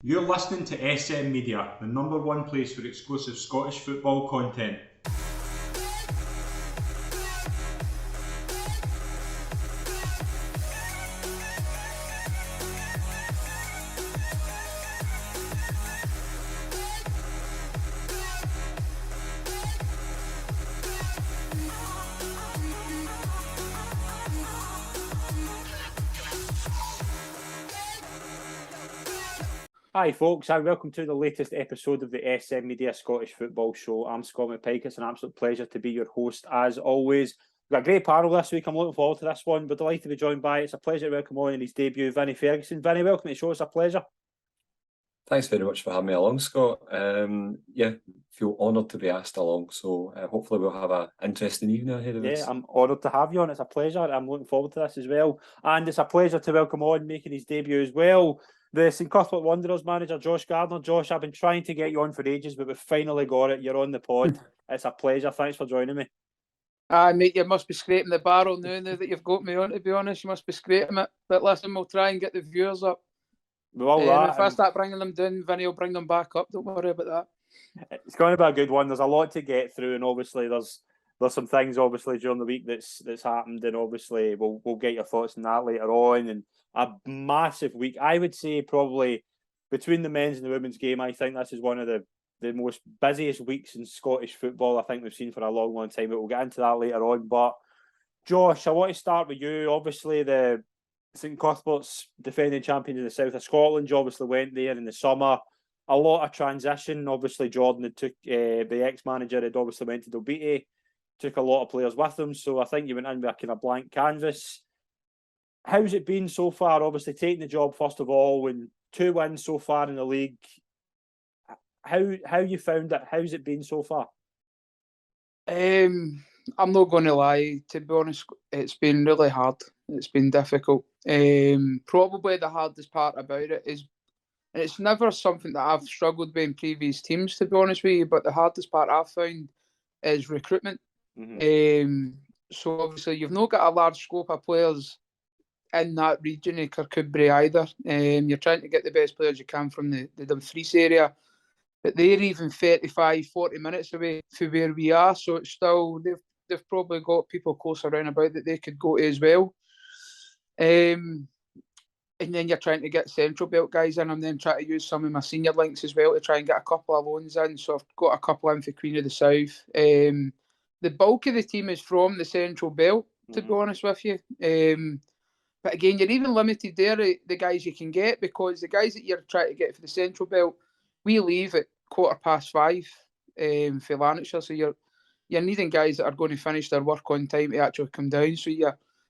You're listening to SM Media, the number one place for exclusive Scottish football content. Hi folks, and welcome to the latest episode of the SM Media Scottish Football Show. I'm Scott McPike. It's an absolute pleasure to be your host as always. We've got a great panel this week. I'm looking forward to this one. We're delighted to be joined by, it's a pleasure to welcome on in his debut, Vinny Ferguson. Vinny, welcome to the show. It's a pleasure. Thanks very much for having me along, Scott. Feel honoured to be asked along. So hopefully we'll have an interesting evening ahead of us. Yeah, I'm honoured to have you on. It's a pleasure. I'm looking forward to this as well. And it's a pleasure to welcome on, making his debut as well, the St Cuthbert Wanderers manager, Josh Gardner. Josh, I've been trying to get you on for ages, but we've finally got it. You're on the pod. It's a pleasure. Thanks for joining me. Mate, you must be scraping the barrel now that you've got me on, to be honest. You must be scraping it. But listen, we'll try and get the viewers up. If I start bringing them down, Vinny will bring them back up. Don't worry about that. It's going to be a good one. There's a lot to get through, and obviously there's some things obviously during the week that's happened, and obviously we'll get your thoughts on that later on. And a massive week, I would say, probably between the men's and the women's game. I think this is one of the most busiest weeks in Scottish football I think we've seen for a long, long time. But we'll get into that later on. But Josh, I want to start with you. Obviously, the St Cuthbert's defending champions in the south of Scotland. You obviously went there in the summer. A lot of transition. Obviously, Jordan had took the ex-manager had obviously went to Dalbeattie, took a lot of players with them. So I think you went in with a kind of blank canvas. How's it been so far? Obviously, taking the job first of all, and 2 wins so far in the league. How you found it? How's it been so far? I'm not going to lie. To be honest, it's been really hard. It's been difficult. Probably the hardest part about it is, and it's never something that I've struggled with in previous teams, to be honest with you, but the hardest part I've found is recruitment. Mm-hmm. So obviously you've not got a large scope of players in that region of Kirkcudbright either. You're trying to get the best players you can from the Dumfries area, but they're even 35, 40 minutes away from where we are. So it's still, they've probably got people close around about that they could go to as well. And then you're trying to get Central Belt guys in. I'm then trying to use some of my senior links as well to try and get a couple of loans in. So I've got a couple in for Queen of the South. The bulk of the team is from the Central Belt, to be honest with you. But again, you're even limited there, the guys you can get, because the guys that you're trying to get for the Central Belt, we leave at 5:15 for Lanarkshire. So you're needing guys that are going to finish their work on time to actually come down. So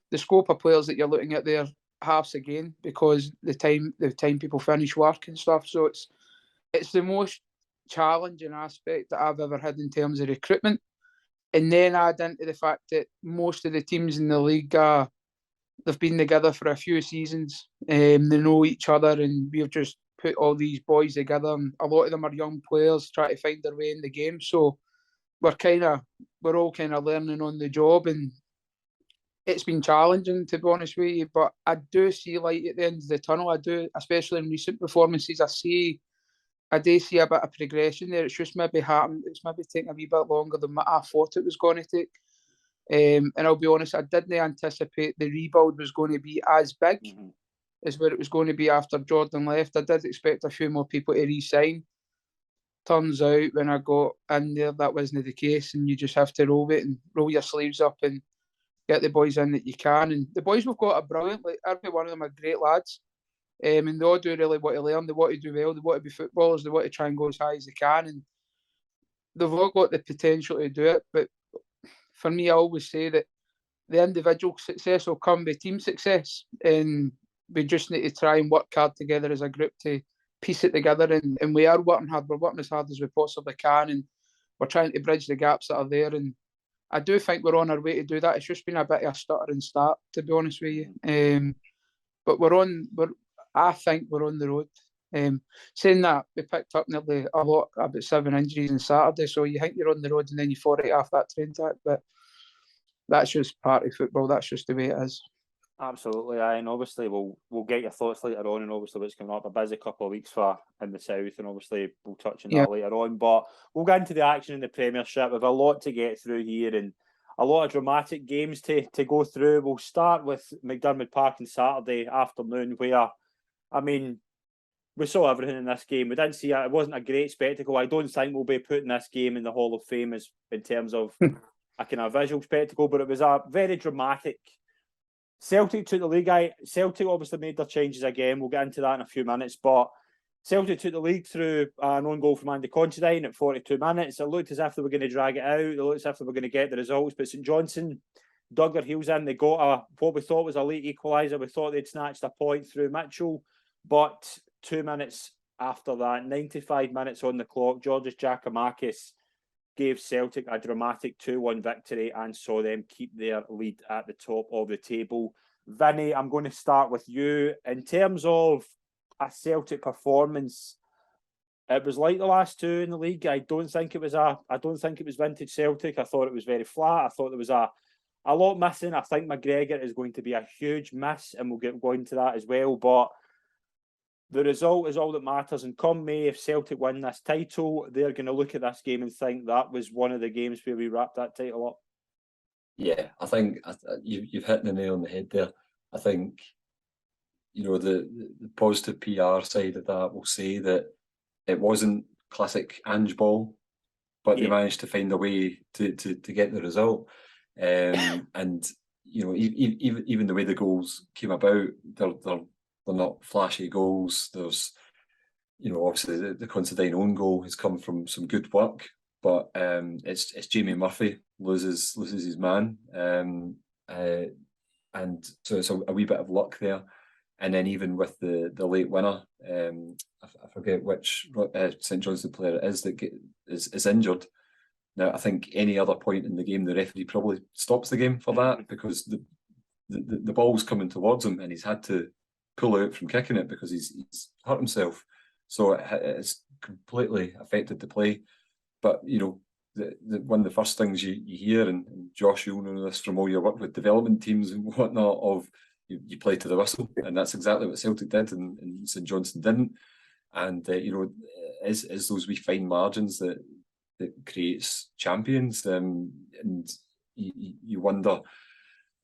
the scope of players that you're looking at there halves again, because the time people finish work and stuff. So it's the most challenging aspect that I've ever had in terms of recruitment. And then add into the fact that most of the teams in the league they've been together for a few seasons. They know each other, and we've just put all these boys together, and a lot of them are young players trying to find their way in the game. So we're all kind of learning on the job, and it's been challenging, to be honest with you. But I do see light at the end of the tunnel. I do, especially in recent performances. I do see a bit of progression there. It's just maybe happened. It's maybe taking a wee bit longer than I thought it was going to take. And I'll be honest, I didn't anticipate the rebuild was going to be as big as what it was going to be after Jordan left. I did expect a few more people to re-sign. Turns out when I got in there, that wasn't the case, and you just have to roll it and roll your sleeves up and get the boys in that you can. And the boys we've got are brilliant. Like, every one of them are great lads. And they all do really want to learn. They want to do well. They want to be footballers. They want to try and go as high as they can. And they've all got the potential to do it. But for me, I always say that the individual success will come with team success. And we just need to try and work hard together as a group to piece it together. And we are working hard. We're working as hard as we possibly can. And we're trying to bridge the gaps that are there. And I do think we're on our way to do that. It's just been a bit of a stuttering start, to be honest with you. But I think we're on the road. Saying that, we picked up nearly about 7 injuries on Saturday, so you think you're on the road and then you fall right off that train track. But that's just part of football. That's just the way it is. Absolutely, aye. And obviously we'll get your thoughts later on, and obviously what's coming up. A busy couple of weeks for in the south, and obviously we'll touch on that later on. But we'll get into the action in the Premiership. We've a lot to get through here, and a lot of dramatic games to go through. We'll start with McDermott Park on Saturday afternoon, where, I mean, we saw everything in this game. We didn't see it. It wasn't a great spectacle. I don't think we'll be putting this game in the Hall of Fame as in terms of a kind of visual spectacle, but it was a very dramatic. Celtic took the league. Celtic obviously made their changes again. We'll get into that in a few minutes. But Celtic took the league through an own goal from Andy Considine at 42 minutes. It looked as if they were going to drag it out. It looked as if they were going to get the results. But St Johnstone dug their heels in. They got what we thought was a late equaliser. We thought they'd snatched a point through Mitchell. But 2 minutes after that, 95 minutes on the clock, Georgios Giakoumakis gave Celtic a dramatic 2-1 victory and saw them keep their lead at the top of the table. Vinny, I'm going to start with you. In terms of a Celtic performance, it was like the last two in the league. I don't think it was vintage Celtic. I thought it was very flat. I thought there was a lot missing. I think McGregor is going to be a huge miss, and we'll go into that as well. But the result is all that matters. And come May, if Celtic win this title, they're going to look at this game and think that was one of the games where we wrapped that title up. Yeah, I think you've hit the nail on the head there. I think, the positive PR side of that will say that it wasn't classic Ange ball, but they managed to find a way to get the result. And, even the way the goals came about, they're not flashy goals. There's, obviously the Considine own goal has come from some good work, but it's Jamie Murphy loses his man, and so it's a wee bit of luck there. And then even with the late winner, I forget which St Johnstone player it is that is injured. Now I think any other point in the game, the referee probably stops the game for that, because the ball's coming towards him and he's had to pull out from kicking it because he's hurt himself. So it's completely affected the play. But one of the first things you hear, and Josh, you'll know this from all your work with development teams and whatnot, of you play to the whistle, and that's exactly what Celtic did, and St Johnstone didn't. And is those wee fine margins that creates champions, and you wonder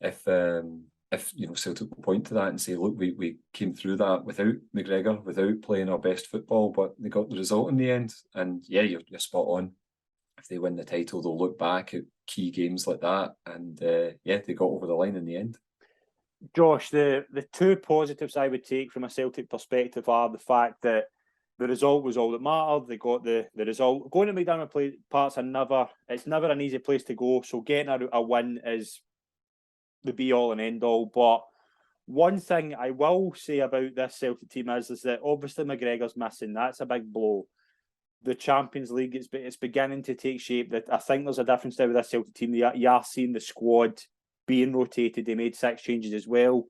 if Celtic will point to that and say, look, we came through that without McGregor, without playing our best football, but they got the result in the end. And yeah, you're spot on. If they win the title, they'll look back at key games like that, and they got over the line in the end. Josh, the two positives I would take from a Celtic perspective are the fact that the result was all that mattered. They got the result. Going to McDermott Park's it's never an easy place to go, so getting a win is the be all and end all. But one thing I will say about this Celtic team is that obviously McGregor's missing. That's a big blow. The Champions League, it's beginning to take shape. That I think there's a difference there with this Celtic team. You are seeing the squad being rotated. They made 6 changes as well.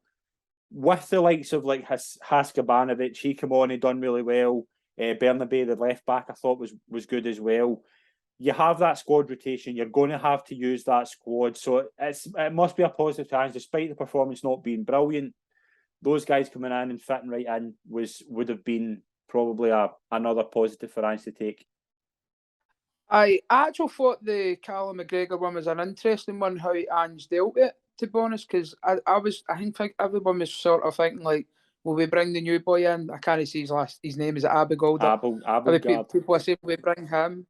With the likes of like Haskabanovic, he came on, he done really well. Bernabei, the left back, I thought was good as well. You have that squad rotation. You're going to have to use that squad, so it must be a positive chance, despite the performance not being brilliant. Those guys coming in and fitting right in would have been probably another positive for Ange to take. I actually thought the Callum McGregor one was an interesting one, how Ange dealt with it, to be honest, because I think everyone was sort of thinking, like, will we bring the new boy in? I can't see his name is Abelgard. People are saying, will we bring him?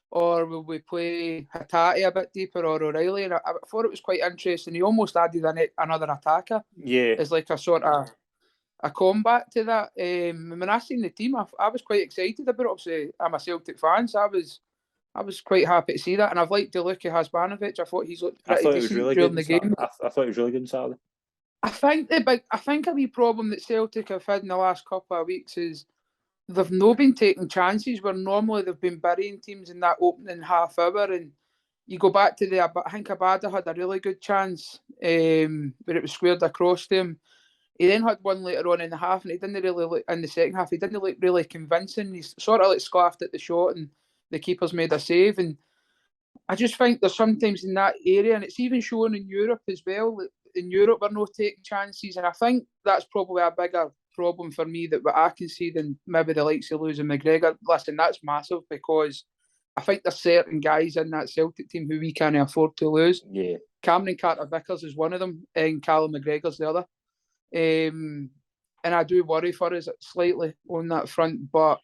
Or will we play Hatate a bit deeper, or O'Reilly? And I thought it was quite interesting. He almost added another attacker. Yeah. It's like a sort of a combat to that. When I seen the team, I was quite excited about it. Obviously, I'm a Celtic fan, so I was quite happy to see that. And I've liked the look of Hasbanovic. I thought he's looked pretty decent during the game. I thought he was really good on Saturday. I think a wee problem that Celtic have had in the last couple of weeks is they've not been taking chances where normally they've been burying teams in that opening half hour. And you go back to I think Abada had a really good chance where it was squared across to him. He then had one later on in the half, and he didn't really look in the second half. He didn't look really convincing. He sort of like scoffed at the shot, and the keeper's made a save. And I just think there's sometimes in that area, and it's even shown in Europe as well, in Europe we're not taking chances, and I think that's probably a bigger problem for me that what I can see than maybe the likes of losing McGregor. Listen, that's massive because I think there's certain guys in that Celtic team who we can't afford to lose. Yeah. Cameron Carter-Vickers is one of them, and Callum McGregor's the other. And I do worry for us slightly on that front, but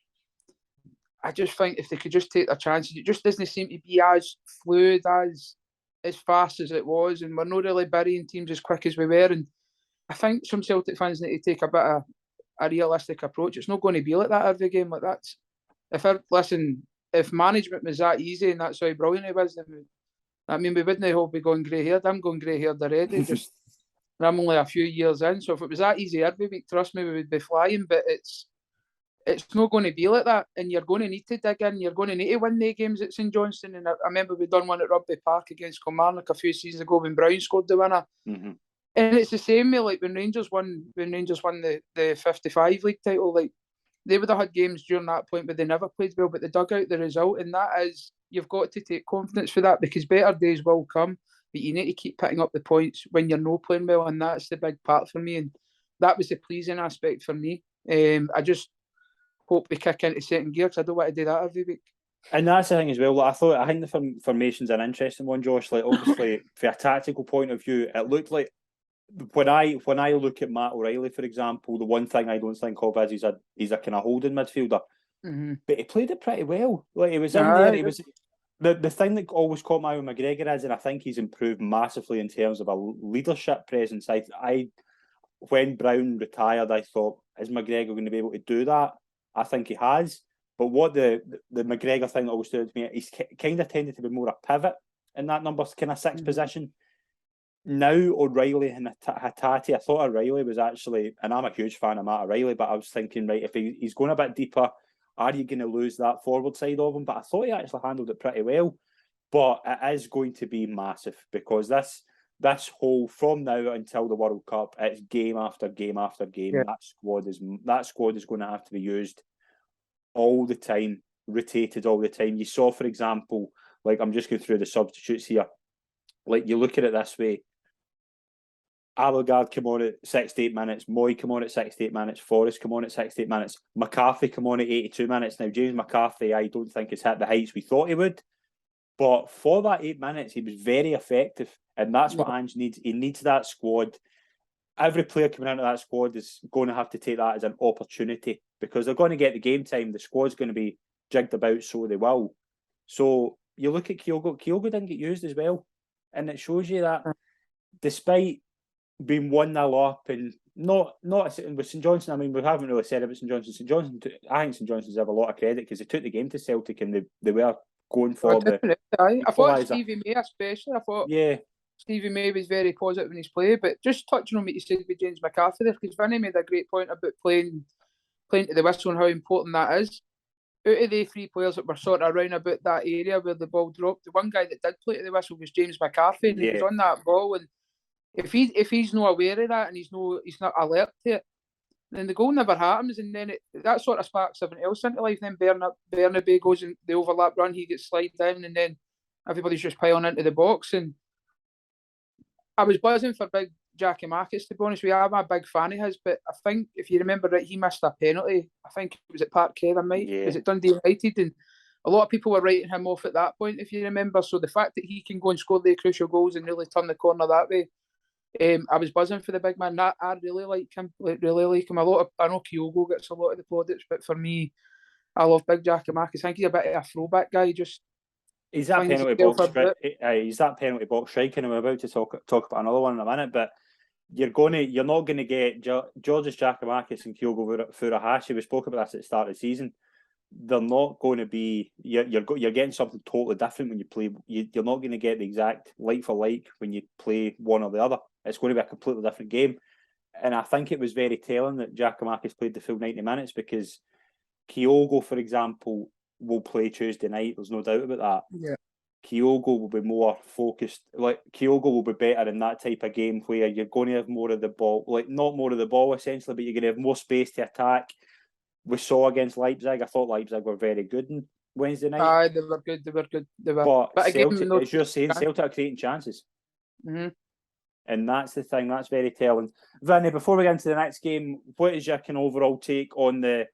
I just think if they could just take their chances, it just doesn't seem to be as fluid, as fast as it was, and we're not really burying teams as quick as we were. And I think some Celtic fans need to take a bit of a realistic approach. It's not going to be like that every game. Like that's if management was that easy and that's how brilliant it was, then we wouldn't all be going grey haired. I'm going grey haired already. Just and I'm only a few years in. So if it was that easy every week, trust me, we would be flying. But it's not going to be like that, and you're going to need to dig in. You're going to need to win the games at St Johnstone. And I remember we done one at Rugby Park against Kilmarnock a few seasons ago when Brown scored the winner. Mm-hmm. And it's the same way, like when Rangers won the 55 league title, like they would have had games during that point where they never played well, but they dug out the result. And that is, you've got to take confidence for that, because better days will come, but you need to keep picking up the points when you're not playing well, and that's the big part for me. And that was the pleasing aspect for me. I just hope we kick into second gear, because I don't want to do that every week. And that's the thing as well. Like, I think the formation's an interesting one, Josh. Like, obviously, from a tactical point of view, it looked like when I look at Matt O'Reilly, for example, the one thing I don't think of is he's a kind of holding midfielder, but he played it pretty well. Like, he was in there. He was the thing that always caught my eye with McGregor is, and I think he's improved massively in terms of a leadership presence. I when Brown retired, I thought, is McGregor going to be able to do that? I think he has. But what the McGregor thing that always stood out to me, he's kind of tended to be more a pivot in that number kind of six position. Now O'Reilly and Hatate, I thought O'Reilly was actually, and I'm a huge fan of Matt O'Reilly, but I was thinking, right, if he's going a bit deeper, are you going to lose that forward side of him? But I thought he actually handled it pretty well. But it is going to be massive, because this whole, from now until the World Cup, it's game after game after game. Yeah. That squad is going to have to be used all the time, rotated all the time. You saw, for example, like, I'm just going through the substitutes here. Like, you look at it this way: Abelgard come on at 68 minutes, Moy come on at 68 minutes, Forrest come on at 68 minutes, McCarthy come on at 82 minutes. Now, James McCarthy, I don't think has hit the heights we thought he would, but for that 8 minutes, he was very effective, and that's what Ange needs. He needs that squad. Every player coming into that squad is going to have to take that as an opportunity, because they're going to get the game time. The squad's going to be jigged about, so they will. So you look at Kyogo didn't get used as well, and it shows you that despite being 1-0 up, and not with St Johnstone, I mean, we haven't really said about St Johnstone. I think St Johnstone's have a lot of credit, because they took the game to Celtic, and they were going for I thought Stevie May especially. I thought Stevie May was very positive in his play. But just touching on what you said with James McCarthy there, because Vinny made a great point about playing to the whistle and how important that is. Out of the three players that were sort of around about that area where the ball dropped, the one guy that did play to the whistle was James McCarthy, and he was on that ball. And if he's not aware of that, and he's not alert to it, then the goal never happens, and then that sort of sparks everything else into life. Then Bernabe goes in the overlap run, he gets slid in, and then everybody's just piling into the box. And I was buzzing for big Jackie Marcus, to be honest with you. I'm a big fan of his, but I think, if you remember right, he missed a penalty. I think it was at Park Heather, was it Dundee United? And a lot of people were writing him off at that point, if you remember. So the fact that he can go and score the crucial goals and really turn the corner that way, I was buzzing for the big man. I really like him. I know Kyogo gets a lot of the plaudits, but for me, I love big Jackie Marcus. I think he's a bit of a throwback guy. He's that penalty box striker, and we're about to talk about another one in a minute. But you're not going to get Georges Giakoumakis and Kyogo Furuhashi. We spoke about this at the start of the season. They're not going to be. You're getting something totally different when you play. You're not going to get the exact like for like when you play one or the other. It's going to be a completely different game. And I think it was very telling that Giakoumakis played the full 90 minutes, because Kyogo, for example, will play Tuesday night. There's no doubt about that. Yeah. Kyogo will be more focused. Like, Kyogo will be better in that type of game where you're going to have more of the ball. Like, not more of the ball essentially, but you're going to have more space to attack. We saw against Leipzig. I thought Leipzig were very good on Wednesday night. They were good. But Celtic, as you're saying, Celtic are creating chances. Mm-hmm. And that's the thing, that's very telling. Vinny, before we get into the next game, what is your kind of overall take on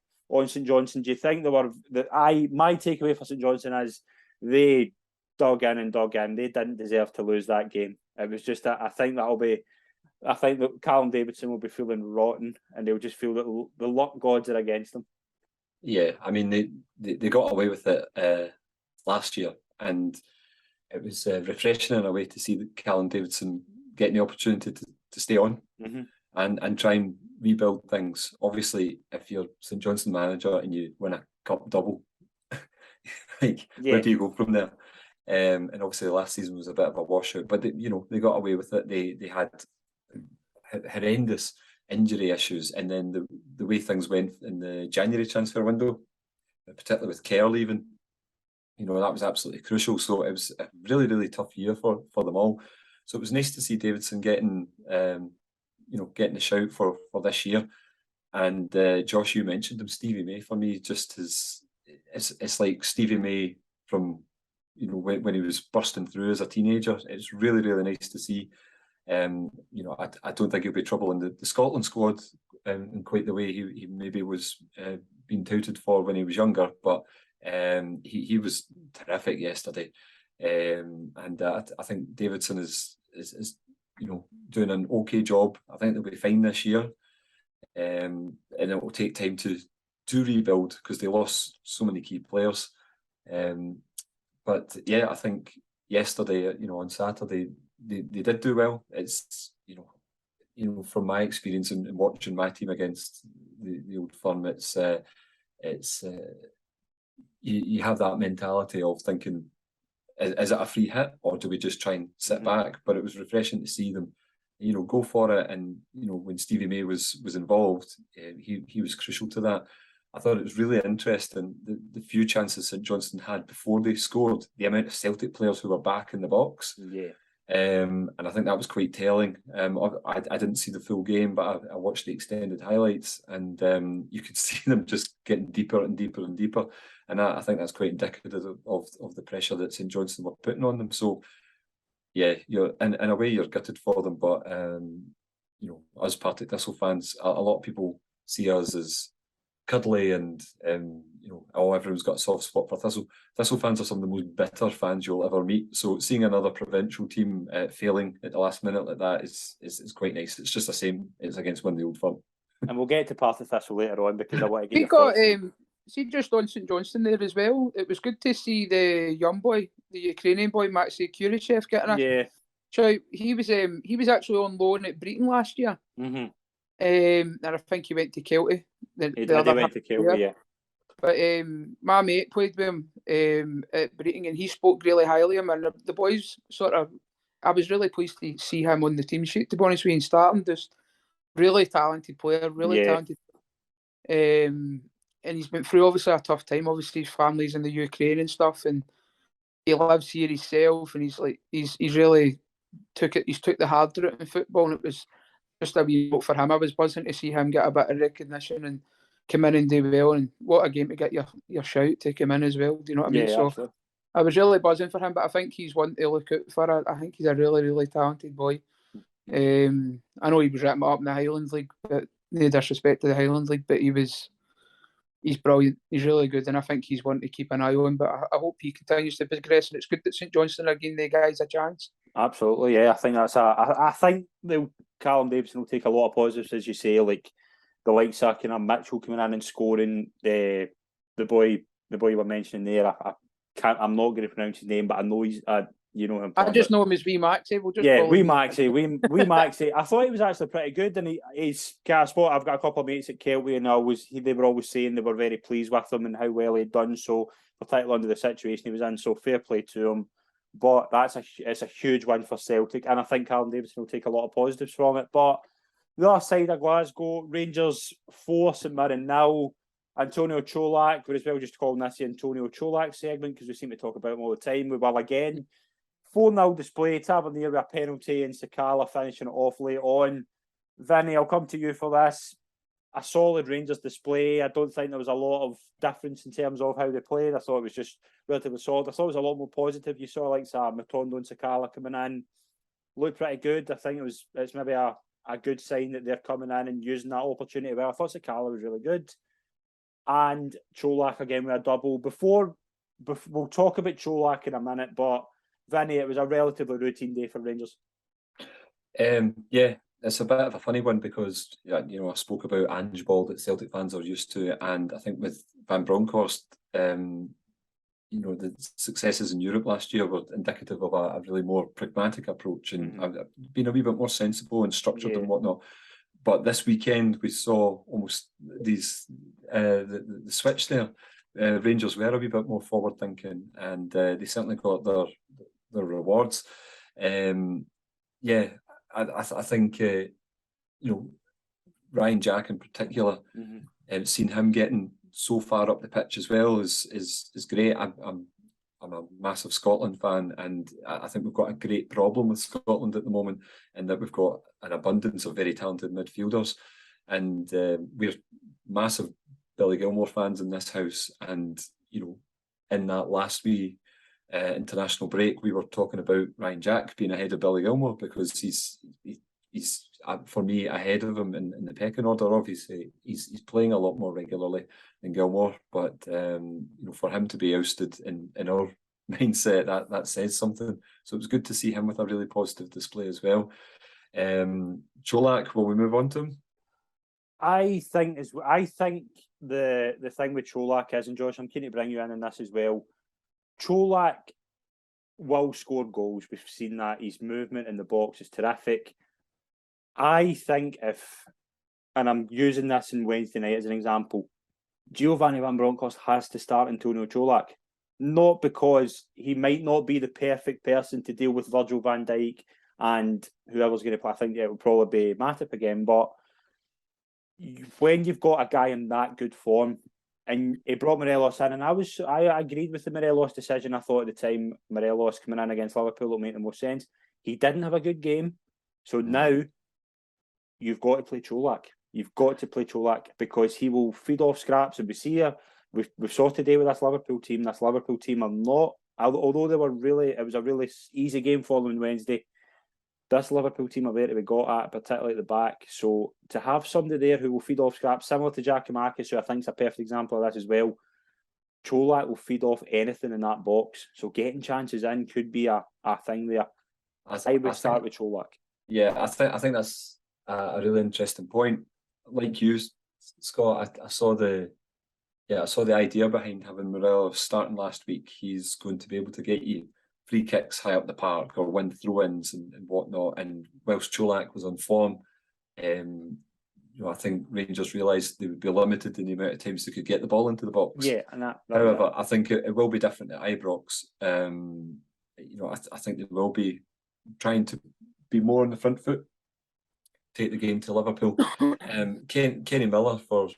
St Johnstone? Do you think my takeaway for St Johnstone is they dug in. They didn't deserve to lose that game. It was just that I think that Callum Davidson will be feeling rotten, and they'll just feel that the luck gods are against them. Yeah, I mean they got away with it last year, and it was refreshing in a way to see that Callum Davidson getting the opportunity to stay on and try and rebuild things. Obviously, if you're St Johnstone manager and you win a cup double, where do you go from there? And obviously, the last season was a bit of a washout, but they got away with it. They had horrendous injury issues, and then the way things went in the January transfer window, particularly with Kerr leaving, that was absolutely crucial. So it was a really, really tough year for them all. So it was nice to see Davidson getting the shout for this year. And Josh, you mentioned him, Stevie May. For me, it's like Stevie May from when he was bursting through as a teenager. It's really, really nice to see. I don't think he'll be trouble in the Scotland squad in quite the way he maybe was being touted for when he was younger, but he was terrific yesterday, and I think Davidson is doing an okay job. I think they'll be fine this year, and it will take time to rebuild because they lost so many key players. But yeah, I think yesterday, on Saturday, they did do well. It's from my experience in watching my team against the Old Firm, it's you have that mentality of thinking, is it a free hit or do we just try and sit back? But it was refreshing to see them, go for it. And when Stevie May was involved, he was crucial to that. I thought it was really interesting the few chances St Johnstone had before they scored, the amount of Celtic players who were back in the box. Yeah. And I think that was quite telling. I didn't see the full game, but I watched the extended highlights, and you could see them just getting deeper and deeper and deeper. And I think that's quite indicative of the pressure that St Johnstone were putting on them. So, yeah, you're in a way you're gutted for them, but us Partick Thistle fans, a lot of people see us as cuddly and everyone's got a soft spot for Thistle. Thistle fans are some of the most bitter fans you'll ever meet. So seeing another provincial team failing at the last minute like that is quite nice. It's just the same. It's against one of the Old Firm. And we'll get to Partick Thistle later on because I want to get. We got see just on St Johnstone there as well. It was good to see the young boy, the Ukrainian boy, Maxi Kurichev getting a shout. He was actually on loan at Breton last year. And I think he went to Kelty. He went to Kelty, yeah. But my mate played with him at Breton, and he spoke really highly of him. And the boys I was really pleased to see him on the team sheet, to be honest with you, starting. Just really talented player, talented. And he's been through obviously a tough time. Obviously his family's in the Ukraine and stuff, and he lives here himself, and he's really took the hard route in football, and it was just a wee vote for him. I was buzzing to see him get a bit of recognition and come in and do well, and what a game to get your shout to come in as well. Do you know what I mean? So absolutely. I was really buzzing for him, but I think he's one to look out for. I think he's a really, really talented boy. I know he was wrapping up in the Highland League, but no disrespect to the Highland League, but he's brilliant. He's really good, and I think he's one to keep an eye on. But I hope he continues to progress, and it's good that St Johnstone are giving the guys a chance. Absolutely, yeah. I think that's I think Callum Davidson will take a lot of positives, as you say, like the likes of kind of Mitchell coming in and scoring. The boy we're mentioning there, I'm not going to pronounce his name, but I know he's you know him. I just know him as Wee Maxie. Wee Maxie. Wee Maxie. I thought he was actually pretty good, and he's I've got a couple of mates at Kelty, and they were always saying they were very pleased with him and how well he'd done. So particularly under the situation he was in, so fair play to him. But it's a huge win for Celtic, and I think Callum Davidson will take a lot of positives from it. But the other side of Glasgow, Rangers 4, St Mirren 0. Antonio Cholak, we're as well just calling this the Antonio Cholak segment because we seem to talk about him all the time. We will again. 4-0 display, Tavernier with a penalty, and Sakala finishing it off late on. Vinny, I'll come to you for this. A solid Rangers display. I don't think there was a lot of difference in terms of how they played. I thought it was just relatively solid. I thought it was a lot more positive. You saw like Matondo and Sakala coming in. looked pretty good. I think it's maybe a good sign that they're coming in and using that opportunity well. I thought Sakala was really good. And Cholak again with a double. Before we'll talk about Cholak in a minute, but Vinny, it was a relatively routine day for Rangers. Yeah, it's a bit of a funny one because I spoke about Ange Ball that Celtic fans are used to, and I think with Van Bronckhorst, the successes in Europe last year were indicative of a really more pragmatic approach and being a wee bit more sensible and structured and whatnot. But this weekend we saw almost these the switch there. Rangers were a wee bit more forward thinking, and they certainly got their rewards. I think Ryan Jack in particular, seeing him getting so far up the pitch as well is great. I'm a massive Scotland fan, and I think we've got a great problem with Scotland at the moment, in that we've got an abundance of very talented midfielders, and we're massive Billy Gilmore fans in this house. And in that last wee international break, we were talking about Ryan Jack being ahead of Billy Gilmore because he's for me ahead of him in the pecking order. Obviously, he's playing a lot more regularly than Gilmore, but for him to be ousted in our mindset, that says something. So it was good to see him with a really positive display as well. Cholak, will we move on to him? I think the thing with Cholak is, and Josh, I'm keen to bring you in this as well. Cholak will score goals. We've seen that. His movement in the box is terrific. I think and I'm using this in Wednesday night as an example, Giovanni Van Bronckhorst has to start Antonio Cholak. Not because he might not be the perfect person to deal with Virgil van Dijk and whoever's going to play. I think it will probably be Matip again, but when you've got a guy in that good form, and he brought Morelos in, and I agreed with the Morelos decision. I thought at the time Morelos coming in against Liverpool will make the most sense. He didn't have a good game, so now you've got to play Cholak. You've got to play Cholak because he will feed off scraps, and we see we saw today with this Liverpool team. This Liverpool team are not, although it was a really easy game for them on Wednesday. This Liverpool team are there to be got at, particularly at the back. So to have somebody there who will feed off scraps, similar to Giakoumakis, who I think is a perfect example of this as well, Cholak will feed off anything in that box. So getting chances in could be a thing there. I would start with Cholak. Yeah, I think that's a really interesting point. Like you, Scott, I saw the idea behind having Morelos starting last week. He's going to be able to get you free kicks high up the park or win throw-ins and whatnot. And whilst Cholak was on form, I think Rangers realised they would be limited in the amount of times they could get the ball into the box. Yeah, and however, I think it will be different at Ibrox. I think they will be trying to be more on the front foot, take the game to Liverpool. Kenny Miller, for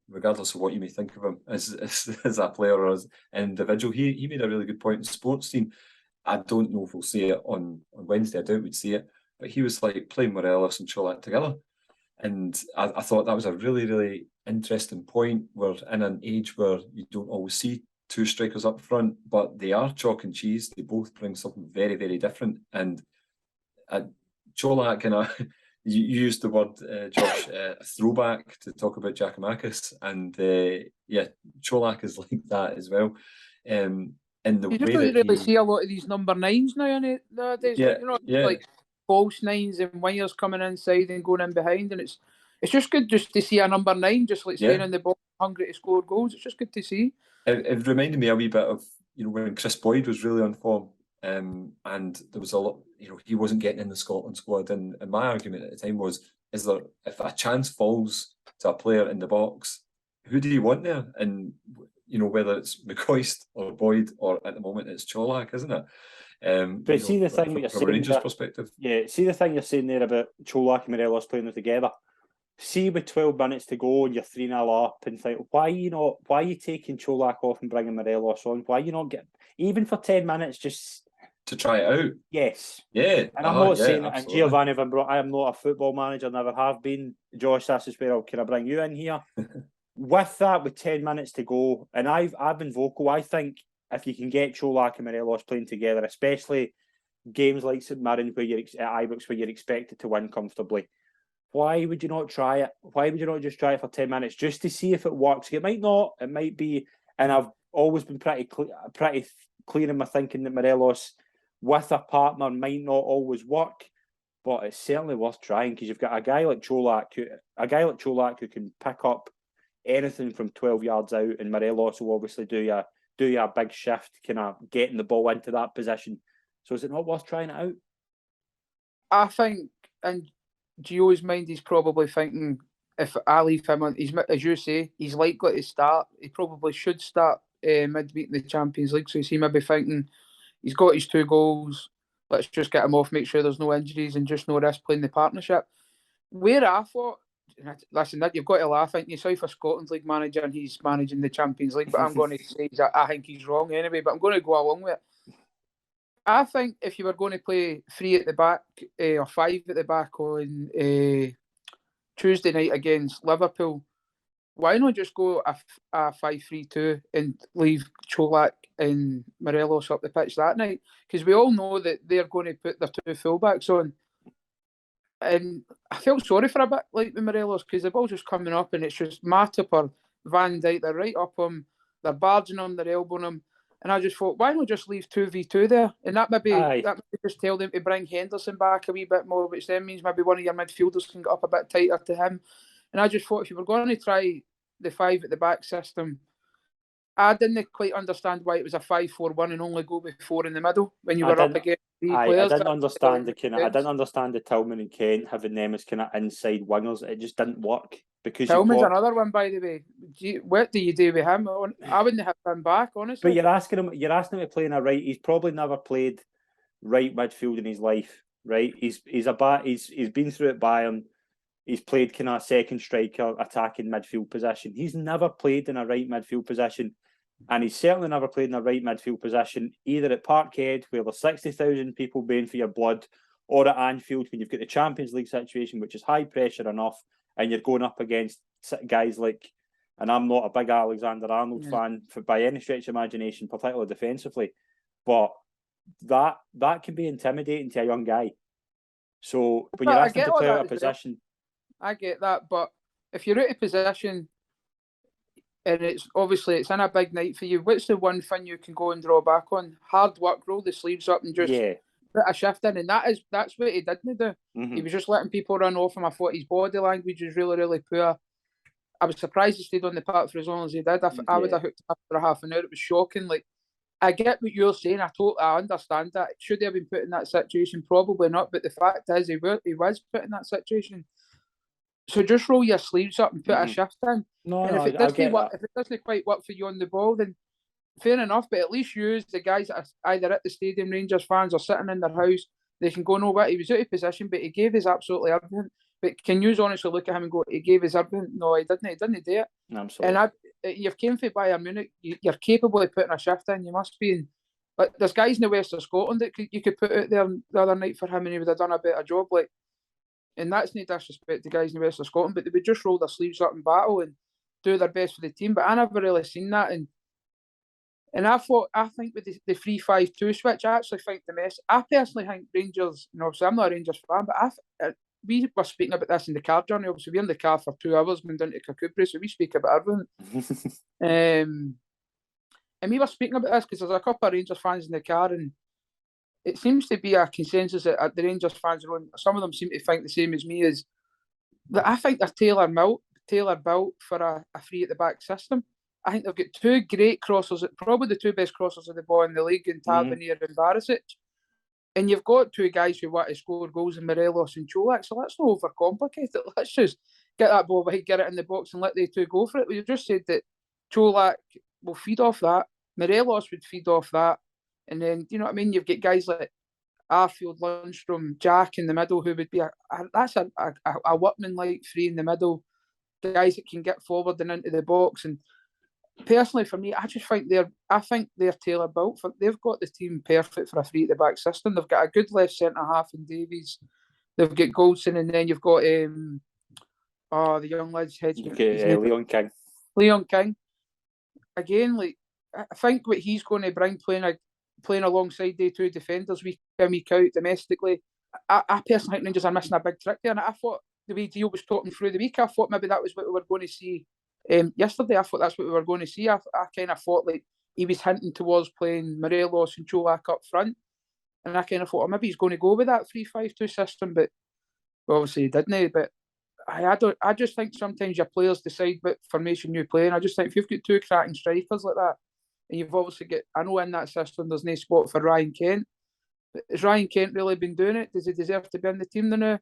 regardless of what you may think of him as a player or as an individual, he made a really good point in sports team. I don't know if we'll see it on Wednesday. I doubt we'd see it, but he was like playing Morelos and Cholak together, and I thought that was a really, really interesting point. We're in an age where you don't always see two strikers up front, but they are chalk and cheese. They both bring something very, very different, and Cholak you used the word, Josh, throwback to talk about Giakoumakis, and Cholak is like that as well. In the you way don't really see a lot of these number 9s nowadays. Like false 9s and wingers coming inside and going in behind, and it's just good just to see a number 9 just like staying in the ball, hungry to score goals. It's just good to see. It reminded me a wee bit of when Chris Boyd was really on form. And there was a lot, he wasn't getting in the Scotland squad. And my argument at the time was, if a chance falls to a player in the box, who do you want there? And, whether it's McCoist or Boyd or at the moment it's Cholak, isn't it? But see the thing you're saying, from a Rangers perspective. Yeah, see the thing you're saying there about Cholak and Morelos playing them together. See with 12 minutes to go and you're 3-0 up and think, why are you taking Cholak off and bringing Morelos on? Why are you not getting, even for 10 minutes, just to try it out? Yes. Yeah. And I'm not saying, and Giovanni Van Bronckhorst, I am not a football manager, never have been. Josh, that's as well, can I bring you in here? With that, with 10 minutes to go, and I've been vocal, I think if you can get Cholak and Morelos playing together, especially games like St Mirren where you're at Ibrox where you're expected to win comfortably. Why would you not try it? Why would you not just try it for 10 minutes just to see if it works? It might not. It might be. And I've always been pretty clear in my thinking that Morelos with a partner might not always work, but it's certainly worth trying because you've got a guy like Cholak who can pick up anything from 12 yards out, and Morelos will obviously do you a big shift, kind of getting the ball into that position. So is it not worth trying it out? I think, and Gio's mind, he's probably thinking if I leave him on, he's, as you say, he's likely to start. He probably should start midweek in the Champions League. So he maybe thinking he's got his 2 goals. Let's just get him off, make sure there's no injuries, and just no risk playing the partnership. Where I thought, listen, you've got to laugh, ain't you? Sorry for Scotland's League manager, and he's managing the Champions League, but I'm going to say I think he's wrong anyway. But I'm going to go along with it. I think if you were going to play 3 at the back or 5 at the back on Tuesday night against Liverpool, why not just go a 5-3-2 and leave Cholak and Morelos up the pitch that night? Because we all know that they're going to put their 2 fullbacks on. And I felt sorry for a bit like with Morelos because the ball's just coming up and it's just Matip or Van Dijk, they're right up him, they're barging him, they're elbowing him. And I just thought, why not just leave 2v2 there? And that maybe just tell them to bring Henderson back a wee bit more, which then means maybe one of your midfielders can get up a bit tighter to him. And I just thought if you were going to try the 5 at the back system, I didn't quite understand why it was a 5-4-1 and only go with 4 in the middle when you were up against 3 players. I didn't understand the Tillman and Kent having them as kind of inside wingers. It just didn't work because Tillman's another one, by the way. What do you do with him? I wouldn't have him back, honestly. But you're asking him to play in a right. He's probably never played right midfield in his life, right? He's been through at Bayern. He's played kind of second striker, attacking midfield position. He's never played in a right midfield position. And he's certainly never played in a right midfield position, either at Parkhead, where there's 60,000 people baying for your blood, or at Anfield, when you've got the Champions League situation, which is high pressure enough, and you're going up against guys like, and I'm not a big Alexander Arnold fan by any stretch of imagination, particularly defensively, but that can be intimidating to a young guy. So when you're asking to play out of position... I get that, but if you're out of position, and it's in a big night for you, what's the one thing you can go and draw back on? Hard work, roll the sleeves up and just put a shift in. And that's what he didn't do. Mm-hmm. He was just letting people run off him. I thought his body language was really, really poor. I was surprised he stayed on the park for as long as he did. I would have hooked him up for half an hour. It was shocking. Like, I get what you're saying. I understand that. Should he have been put in that situation? Probably not. But the fact is, he was put in that situation. So just roll your sleeves up and put a shift in. If it doesn't quite work for you on the ball, then fair enough. But at least use the guys that are either at the stadium, Rangers fans, or sitting in their house. They can go, no, what, he was out of position, but he gave his absolutely everything. But can you honestly look at him and go, he gave his everything? No, he didn't. He didn't do it. Absolutely. And you've came for Bayern Munich. You're capable of putting a shift in. You must be. Like, there's guys in the west of Scotland that you could put out there the other night for him, and he would have done a better job. Like. And that's no disrespect to guys in the west of Scotland, but they would just roll their sleeves up and battle and do their best for the team. But I never really seen that. And I think with the 3-5-2 switch, I actually think the mess. I personally think Rangers, obviously I'm not a Rangers fan, but we were speaking about this in the car journey. Obviously, we were in the car for 2 hours, going down to Cuthbert, so we speak about everything. And we were speaking about this because there's a couple of Rangers fans in the car, and it seems to be a consensus that the Rangers fans are on. Some of them seem to think the same as me, is that I think they're tailor-built for a 3 at the back system. I think they've got 2 great crossers, probably the 2 best crossers of the ball in the league, in Tavernier and Barisic. And you've got 2 guys who want to score goals in Morelos and Cholak, so let's not overcomplicate it. Let's just get that ball behind, get it in the box and let the 2 go for it. We've just said that Cholak will feed off that, Morelos would feed off that, and then, you know what I mean, you've got guys like Arfield, Lundstrom, Jack in the middle, who would be a workman-like 3 in the middle, guys that can get forward and into the box. And personally, for me, I just think they're tailor-built. They've got the team perfect for a 3 at the back system. They've got a good left centre half in Davies. They've got Goldson, and then you've got the young lad's head. Leon King. Again, like, I think what he's going to bring playing playing alongside day two defenders week in, week out domestically. I personally think Rangers are missing a big trick there. And I thought the way Gio was talking through the week, I thought maybe that was what we were going to see yesterday. I thought that's what we were going to see. I kind of thought like he was hinting towards playing Morelos and Cholak up front. And I kind of thought, maybe he's going to go with that 3-5-2 system, but obviously he didn't. But I just think sometimes your players decide what formation you play. And I just think if you've got two cracking strikers like that, and you've obviously got, I know in that system there's no spot for Ryan Kent. But has Ryan Kent really been doing it? Does he deserve to be in the team now?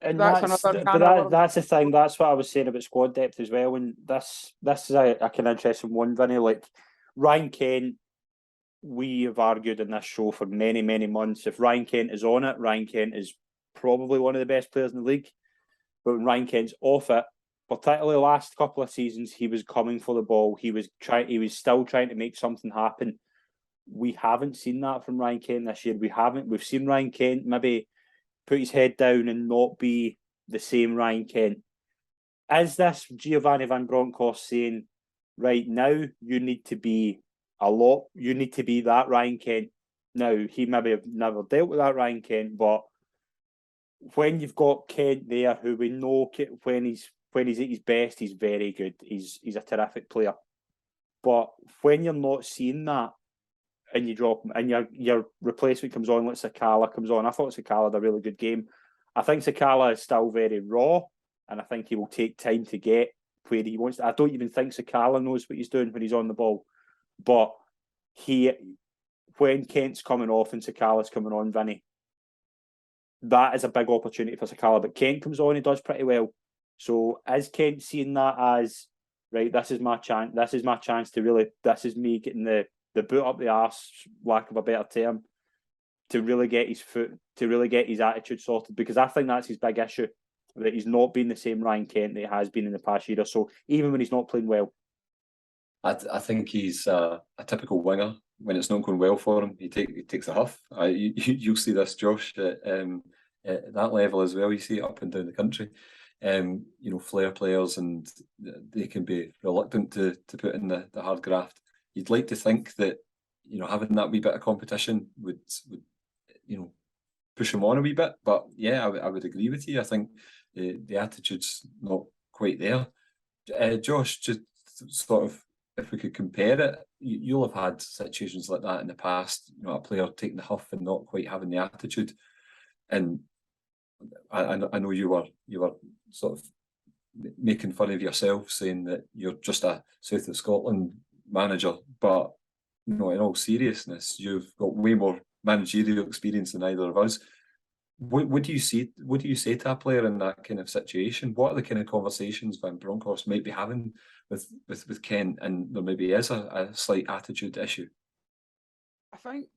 And that's the thing. That's what I was saying about squad depth as well. And this is a kind of interesting one, Vinny. Like Ryan Kent, we have argued in this show for many, many months. If Ryan Kent is on it, Ryan Kent is probably one of the best players in the league. But when Ryan Kent's off it, particularly the last couple of seasons, he was coming for the ball. He was still trying to make something happen. We haven't seen that from Ryan Kent this year. We've seen Ryan Kent maybe put his head down and not be the same Ryan Kent. Is this Giovanni Van Bronckhorst saying, right now, you need to be that Ryan Kent? Now, he maybe have never dealt with that Ryan Kent, but when you've got Kent there, who we know when he's at his best, he's very good. He's a terrific player. But when you're not seeing that, and you drop him, and your replacement comes on, like Sakala comes on. I thought Sakala had a really good game. I think Sakala is still very raw, and I think he will take time to get where he wants to. I don't even think Sakala knows what he's doing when he's on the ball. But when Kent's coming off and Sakala's coming on, Vinny, that is a big opportunity for Sakala. But Kent comes on, he does pretty well. So is Kent seeing that as, right, this is my chance to really, this is me getting the boot up the arse, lack of a better term, to really get his foot, to really get his attitude sorted, because I think that's his big issue, that he's not been the same Ryan Kent that he has been in the past year or so, even when he's not playing well. I think he's a typical winger. When it's not going well for him, he takes a huff. You'll see this, Josh, at that level as well. You see it up and down the country. Flair players, and they can be reluctant to put in the hard graft. You'd like to think that having that wee bit of competition would push him on a wee bit, but yeah, I would agree with you. I think the attitude's not quite there. Josh, just sort of, if we could compare it, you'll have had situations like that in the past. A player taking the huff and not quite having the attitude, and I know you were sort of making fun of yourself, saying that you're just a South of Scotland manager, but in all seriousness, you've got way more managerial experience than either of us. What do you say to a player in that kind of situation? What are the kind of conversations Van Bronckhorst might be having with Kent, and there maybe is a slight attitude issue? I think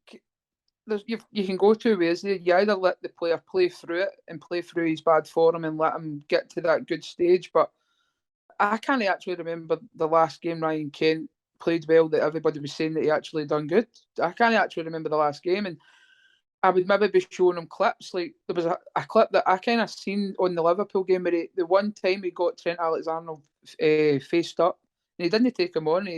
you can go two ways. You either let the player play through it and play through his bad form and let him get to that good stage, but I can't actually remember the last game Ryan Kent played well that everybody was saying that he actually done good. I can't actually remember the last game, and I would maybe be showing him clips. Like there was a clip that I kind of seen on the Liverpool game where the one time he got Trent Alexander-Arnold faced up, and he didn't take him on.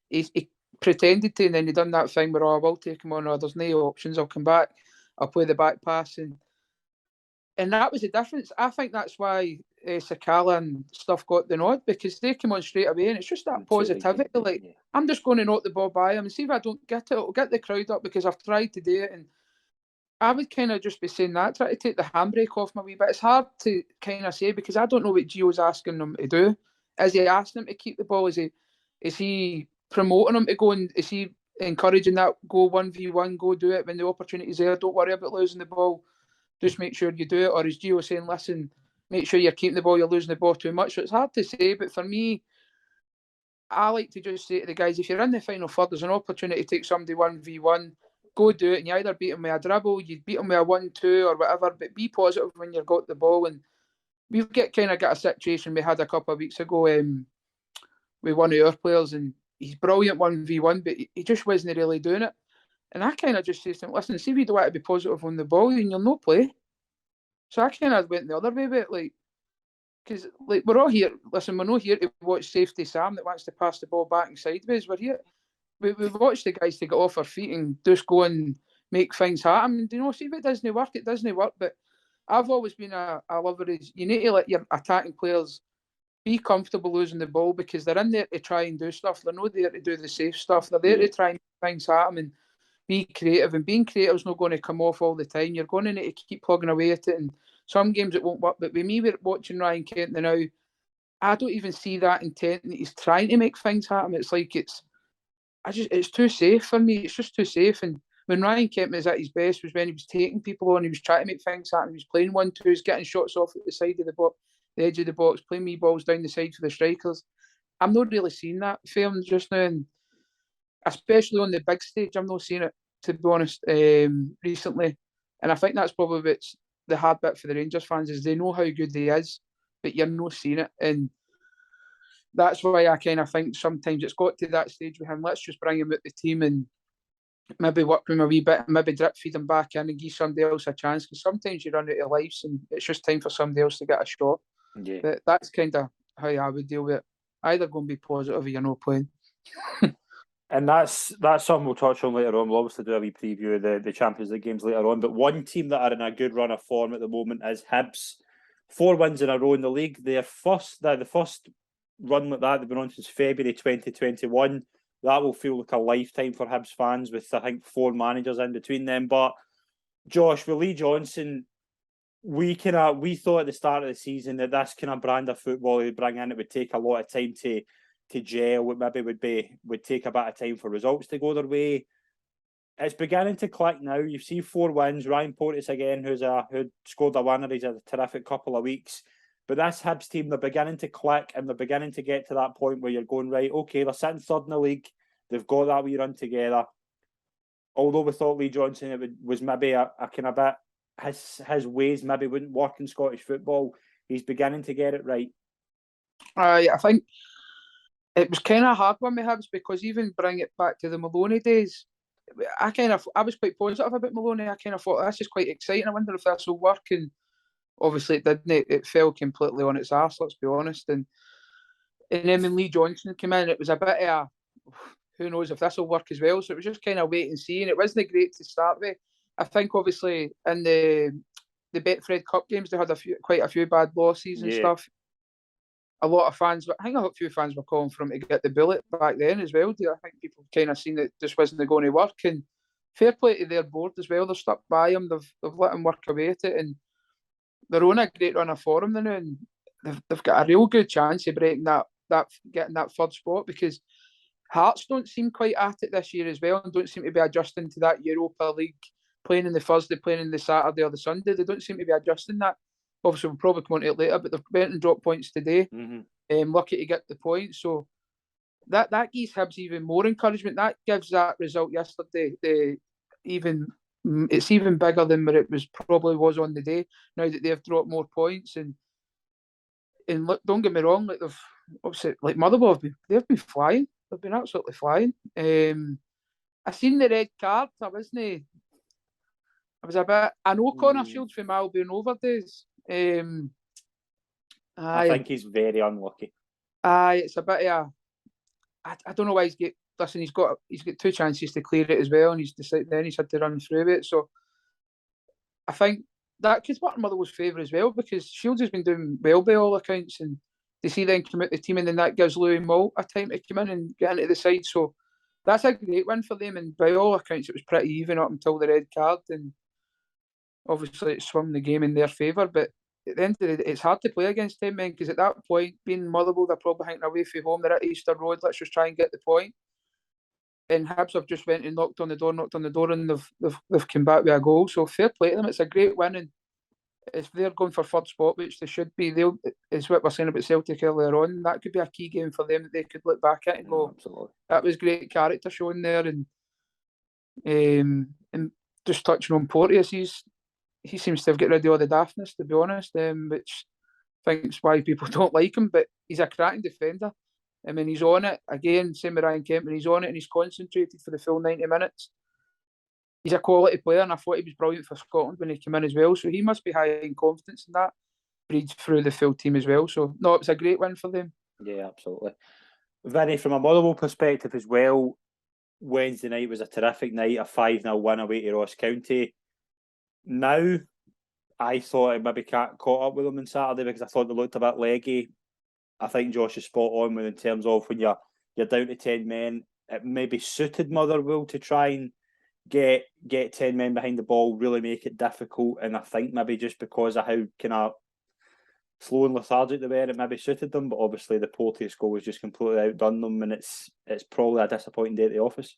He pretended to, and then he done that thing where, I will take him on, or there's no options, I'll come back, I'll play the back pass, and that was the difference. I think that's why Sakala and stuff got the nod, because they came on straight away, and it's just that positivity. Like, I'm just going to knock the ball by him, and see if I don't get it, it'll get the crowd up, because I've tried to do it. And I would kind of just be saying that, try to take the handbrake off my wee bit. It's hard to kind of say, because I don't know what Gio's asking them to do. Is he asking them to keep the ball? Is he promoting them to go, and is he encouraging that go 1v1, go do it when the opportunity's there? Don't worry about losing the ball, just make sure you do it. Or is Gio saying, listen, make sure you're keeping the ball, you're losing the ball too much? So it's hard to say, but for me, I like to just say to the guys, if you're in the final third, there's an opportunity to take somebody 1v1, go do it, and you either beat them with a dribble, you beat them with a 1-2 or whatever, but be positive when you've got the ball. And we've got a situation we had a couple of weeks ago with one of our players, and he's brilliant 1v1, but he just wasn't really doing it. And I kind of just say to him, listen, see if you don't want to be positive on the ball, and you'll not play. So I kind of went the other way, but because we're all here, listen, we're not here to watch Safety Sam that wants to pass the ball back and sideways. We're here we watch the guys to get off our feet and just go and make things happen. See if it doesn't work, it doesn't work. But I've always been a lover is you need to let your attacking players be comfortable losing the ball because they're in there to try and do stuff. They're not there to do the safe stuff. They're there to try and make things happen and be creative. And being creative is not going to come off all the time. You're going to need to keep plugging away at it. And some games it won't work. But with me, we're watching Ryan Kent now. I don't even see that intent that he's trying to make things happen. It's like it's too safe for me. It's just too safe. And when Ryan Kent was at his best was when he was taking people on, he was trying to make things happen. He was playing 1-2s, getting shots off at the side of the box, the edge of the box, playing me balls down the side for the strikers. I'm not really seeing that film just now, and especially on the big stage, I'm not seeing it, to be honest, recently. And I think that's probably what's the hard bit for the Rangers fans is they know how good he is, but you're not seeing it. And that's why I kind of think sometimes it's got to that stage with him. Let's just bring him out the team and maybe work with him a wee bit, maybe drip feed him back in and give somebody else a chance. Because sometimes you run out of lives and it's just time for somebody else to get a shot. Yeah. But that's kind of how I would deal with it. Either going to be positive or you're not playing. And that's something we'll touch on later on. We'll obviously do a wee preview of the Champions League games later on. But one team that are in a good run of form at the moment is Hibs. 4 wins in a row in the league. The first run like that they've been on since February 2021. That will feel like a lifetime for Hibs fans with, I think, 4 managers in between them. But Josh, with Lee Johnson, we thought at the start of the season that this kind of brand of football he'd bring in, it would take a lot of time to gel. It maybe would take a bit of time for results to go their way. It's beginning to click now. You see 4 wins. Ryan Porteous again, who scored a winner. He's had a terrific couple of weeks. But this Hibs team, they're beginning to click and they're beginning to get to that point where you're going, right, okay, they're sitting third in the league. They've got that wee run together. Although we thought Lee Johnson was maybe a kind of bit, his ways maybe wouldn't work in Scottish football, he's beginning to get it right. I think it was kind of a hard one with Hibs because even bring it back to the Maloney days, I was quite positive about Maloney. I kind of thought this is quite exciting. I wonder if this will work, and obviously it didn't. It fell completely on its arse. Let's be honest. And then when Lee Johnson came in, it was a bit of who knows if this will work as well. So it was just kind of wait and see, and it wasn't great to start with. I think obviously in the Betfred Cup games they had quite a few bad losses and stuff. A lot of fans, I think a few fans were calling for him to get the bullet back then as well. I think people kind of seen that this wasn't going to work, and fair play to their board as well. They're stuck by him. They've let him work away at it, and they're on a great run of form now, and they've got a real good chance of breaking getting that third spot because Hearts don't seem quite at it this year as well, and don't seem to be adjusting to that Europa League, playing in the Thursday, playing in the Saturday or the Sunday. They don't seem to be adjusting that. Obviously, we'll probably come on to it later, but they've went and dropped points today. Lucky to get the points. So that gives Hibs even more encouragement. That gives that result yesterday. It's even bigger than what it was on the day. Now that they've dropped more points, and look, don't get me wrong, like they've obviously like Motherwell they've been flying. They've been absolutely flying. I seen the red card. I was a bit. I know Connor Shields from Albion Over days. I think he's very unlucky. It's a bit of I don't know why he's got 2 chances to clear it as well, and he's had to run through it. So I think that could work in Motherwell's favour as well because Shields has been doing well by all accounts, and they see then come out the team, and then that gives Louis Moult a time to come in and get into the side. So that's a great win for them, and by all accounts it was pretty even up until the red card, and obviously it swung the game in their favour. But at the end of the day, it's hard to play against them men because at that point, being Motherwell, they're probably thinking away from home, they're at Easter Road, let's just try and get the point. And Hibs have just went and knocked on the door, and they've come back with a goal. So fair play to them. It's a great win, and if they're going for third spot, which they should be, it's what we're saying about Celtic earlier on. That could be a key game for them that they could look back at and go, absolutely. That was great character shown there. And just touching on Porteous, he seems to have got rid of all the daftness, to be honest, which I think is why people don't like him. But he's a cracking defender. I mean, he's on it. Again, same with Ryan Kent, he's on it and he's concentrated for the full 90 minutes. He's a quality player, and I thought he was brilliant for Scotland when he came in as well. So he must be high in confidence, and that breeds through the full team as well. So, no, it was a great win for them. Yeah, absolutely. Vinny, from a Motherwell perspective as well, Wednesday night was a terrific night, a 5-0 win away to Ross County. Now, I thought it maybe caught up with them on Saturday because I thought they looked a bit leggy. I think Josh is spot on with in terms of when you're down to 10 men. It maybe suited Motherwell to try and get 10 men behind the ball, really make it difficult. And I think maybe just because of how kind of slow and lethargic they were, it maybe suited them. But obviously the Porteous goal was just completely outdone them, and it's probably a disappointing day at the office.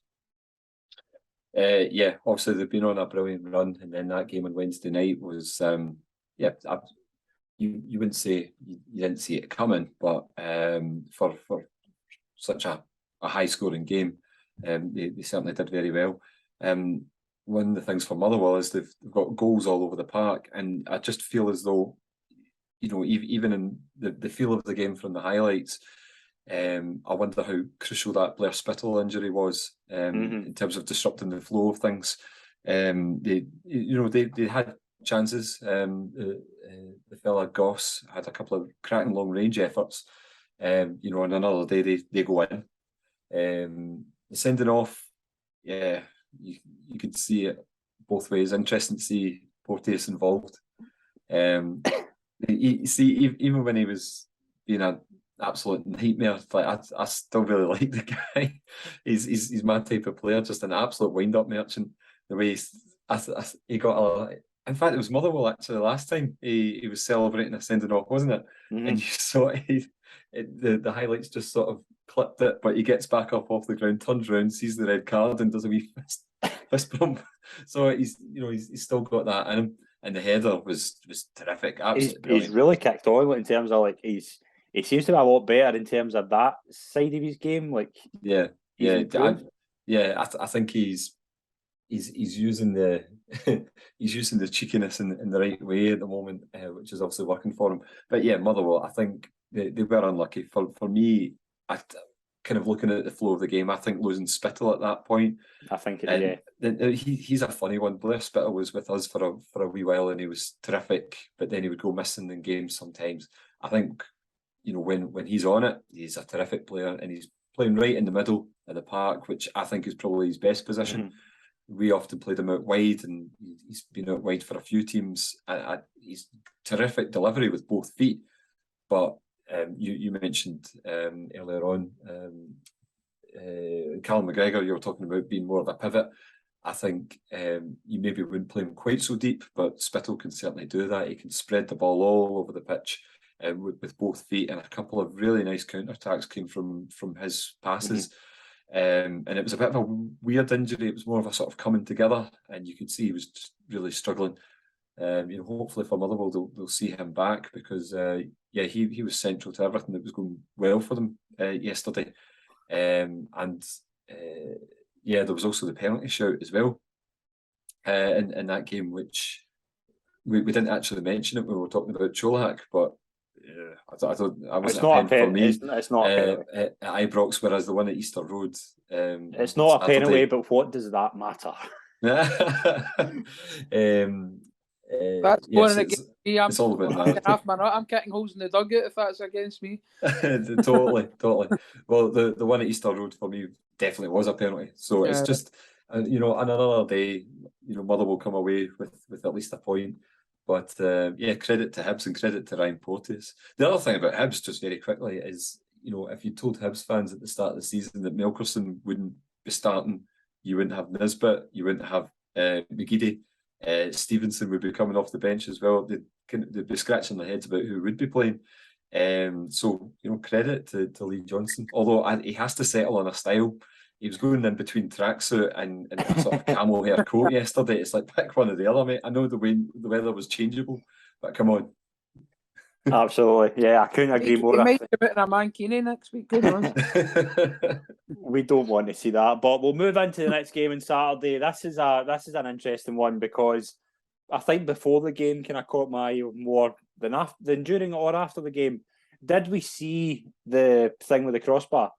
Yeah, obviously they've been on a brilliant run, and then that game on Wednesday night was, you wouldn't say you didn't see it coming, but for such a high scoring game, they certainly did very well. One of the things for Motherwell is they've got goals all over the park, and I just feel as though, even in the feel of the game from the highlights, I wonder how crucial that Blair Spittle injury was in terms of disrupting the flow of things. They had chances. The fella Goss had a couple of cracking long range efforts. On another day they go in. The sending off, yeah, you could see it both ways. Interesting to see Porteous involved. You see, even when he was being an absolute nightmare, like I still really like the guy. He's my type of player, just an absolute wind-up merchant. The way he got in fact, it was Motherwell actually last time he was celebrating a sending off, wasn't it? And you saw the highlights just sort of clipped it, but he gets back up off the ground, turns around, sees the red card, and does a wee fist bump. So he's still got that in him, and the header was terrific. He's really kicked on in terms of he seems to be a lot better in terms of that side of his game. I think he's using the he's using the cheekiness in the right way at the moment, which is obviously working for him. But yeah, Motherwell, I think they were unlucky. For me, I kind of looking at the flow of the game, I think losing Spittle at that point. I think he's a funny one. Blair Spittle was with us for a wee while, and he was terrific, but then he would go missing in games sometimes. I think when he's on it, he's a terrific player, and he's playing right in the middle of the park, which I think is probably his best position. We often played him out wide, and he's been out wide for a few teams. He's terrific delivery with both feet. But you mentioned earlier on, Callum McGregor, you were talking about being more of a pivot. I think you maybe wouldn't play him quite so deep, but Spittle can certainly do that. He can spread the ball all over the pitch with both feet, and a couple of really nice counter-attacks came from his passes. And it was a bit of a weird injury. It was more of a sort of coming together, and you could see he was just really struggling. Hopefully for Motherwell they'll see him back, because he was central to everything that was going well for them yesterday. There was also the penalty shout as well in that game, which we didn't actually mention it when we were talking about Cholak, but I wasn't a pen for me. It's not a penalty at Ibrox, whereas the one at Easter Road. It's not a penalty, but what does that matter? That's going against me. It's all about half my nut. I'm kicking holes in the dugout if that's against me. Totally. Well, the one at Easter Road for me definitely was a penalty. So it's just another day. Mother will come away with at least a point. But credit to Hibs and credit to Ryan Porteous. The other thing about Hibs, just very quickly, is if you told Hibs fans at the start of the season that Melkerson wouldn't be starting, you wouldn't have Nisbet, you wouldn't have McGeady, Stevenson would be coming off the bench as well. They'd be scratching their heads about who would be playing. So credit to Lee Johnson. Although he has to settle on a style. He was going in between tracksuit and a sort of camel hair coat yesterday. It's like, pick one or the other, mate. I know the weather was changeable, but come on. Absolutely, yeah, I couldn't agree more. He might be putting a Mankini next week. Who knows? We don't want to see that, but we'll move into the next game on Saturday. This is an interesting one, because I think before the game kind of caught my eye more than during or after the game. Did we see the thing with the crossbar?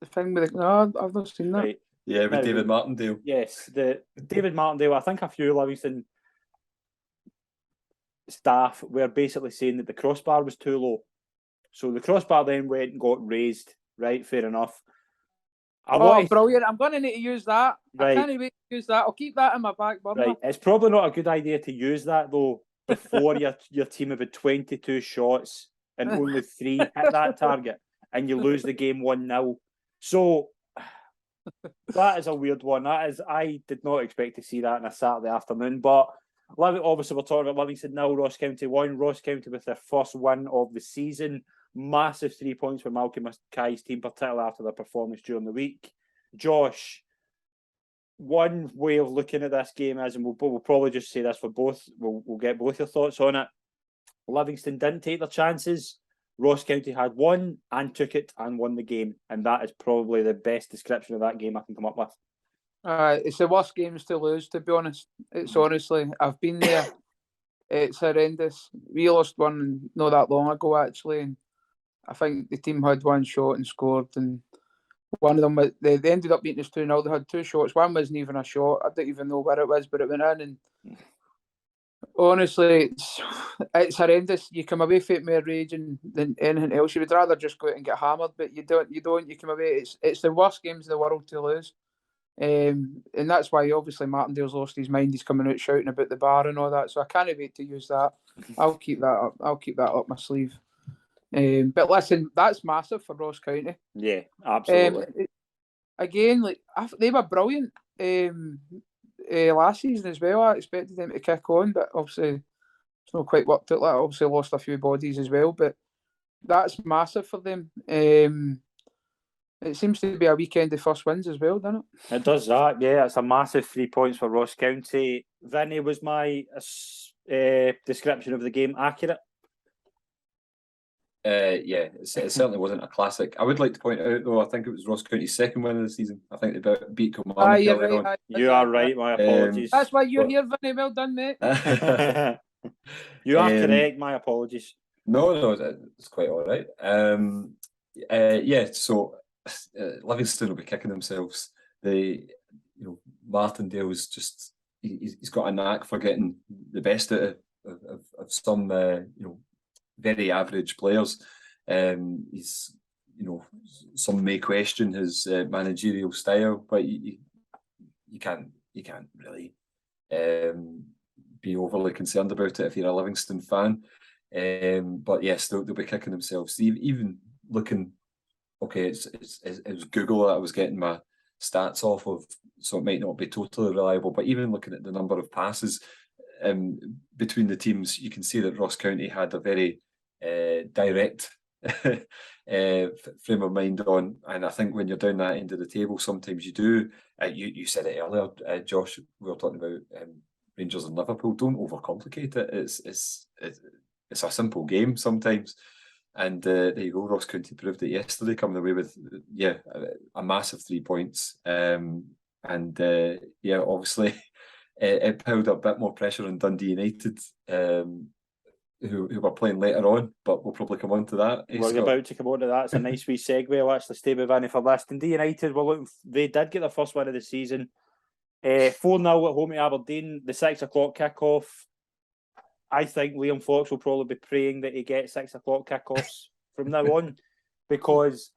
The thing with no, I've not seen that. Right. Yeah, with David Martindale. Yes, the David Martindale. I think a few Livingston staff were basically saying that the crossbar was too low. So the crossbar then went and got raised. Right, fair enough. Brilliant. I'm going to need to use that. Right. I can't wait to use that. I'll keep that in my back burner. Right. It's probably not a good idea to use that, though, before your team have had 22 shots and only 3 hit that target, and you lose the game 1-0. So that is a weird one. I did not expect to see that on a Saturday afternoon. But obviously, we're talking about Livingston 0, Ross County 1. Ross County with their first win of the season. Massive 3 points for Malcolm Mackay's team, particularly after their performance during the week. Josh, one way of looking at this game is, and we'll probably just say this for both, we'll get both your thoughts on it. Livingston didn't take their chances. Ross County had one and took it and won the game, and that is probably the best description of that game I can come up with. It's the worst games to lose, to be honest. It's honestly, I've been there. It's horrendous. We lost one not that long ago, actually, and I think the team had one shot and scored, and one of them, they ended up beating us 2-0. They had 2 shots. One wasn't even a shot. I don't even know where it was, but it went in, and honestly, it's horrendous. You come away from it more raging than anything else. You would rather just go out and get hammered, but you don't. You come away. It's the worst games in the world to lose. And that's why obviously Martindale's lost his mind. He's coming out shouting about the bar and all that. So I can't wait to use that. I'll keep that up. I'll keep that up my sleeve. But listen, that's massive for Ross County. Yeah, absolutely. Again, they were brilliant last season as well. I expected them to kick on, but obviously it's not quite worked out. Like, obviously lost a few bodies as well, but that's massive for them. It seems to be a weekend of first wins as well, doesn't it? It does that, yeah. It's a massive 3 points for Ross County. Vinny, was my description of the game accurate? Yeah, it certainly wasn't a classic. I would like to point out, though, I think it was Ross County's second win of the season. I think they beat Kilmarnock earlier on. You are right, my apologies. That's why you're here, Vinny. Well done, mate. You are correct, my apologies. No, it's quite all right. Yeah, so Livingston will be kicking themselves. Martindale's just he's got a knack for getting the best out of some very average players. He's some may question his managerial style, but you can't really be overly concerned about it if you're a Livingston fan. But yes, they'll be kicking themselves. Even looking, okay, it was Google that I was getting my stats off of, so it might not be totally reliable. But even looking at the number of passes between the teams, you can see that Ross County had a very direct frame of mind on, and I think when you're down that end of the table, sometimes you do. You said it earlier, Josh. We were talking about Rangers and Liverpool. Don't overcomplicate it. It's a simple game sometimes, and there you go. Ross County proved it yesterday, coming away with a massive 3 points, and obviously it piled up a bit more pressure on Dundee United. Who were playing later on, but we'll probably come on to that. We're about to come on to that. It's a nice wee segue. I'll actually stay with Vanny for this. Dundee United, they did get their first win of the season. 4-0 at home to Aberdeen, the 6 o'clock kickoff. I think Liam Fox will probably be praying that he gets 6 o'clock kickoffs from now on, because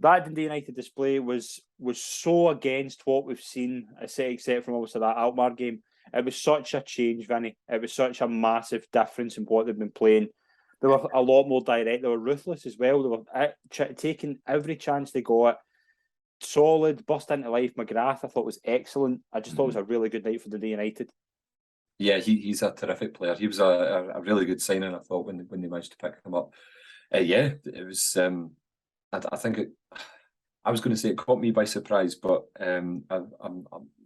that Dundee United display was so against what we've seen, except from obviously that Alkmaar game. It was such a change, Vinny. It was such a massive difference in what they've been playing. They were a lot more direct. They were ruthless as well. They were taking every chance they got. Solid, burst into life. McGrath, I thought, was excellent. I just thought it was a really good night for Dundee United. Yeah, he's a terrific player. He was a really good signing, I thought, when they managed to pick him up. It was. I think I was going to say it caught me by surprise, but I'm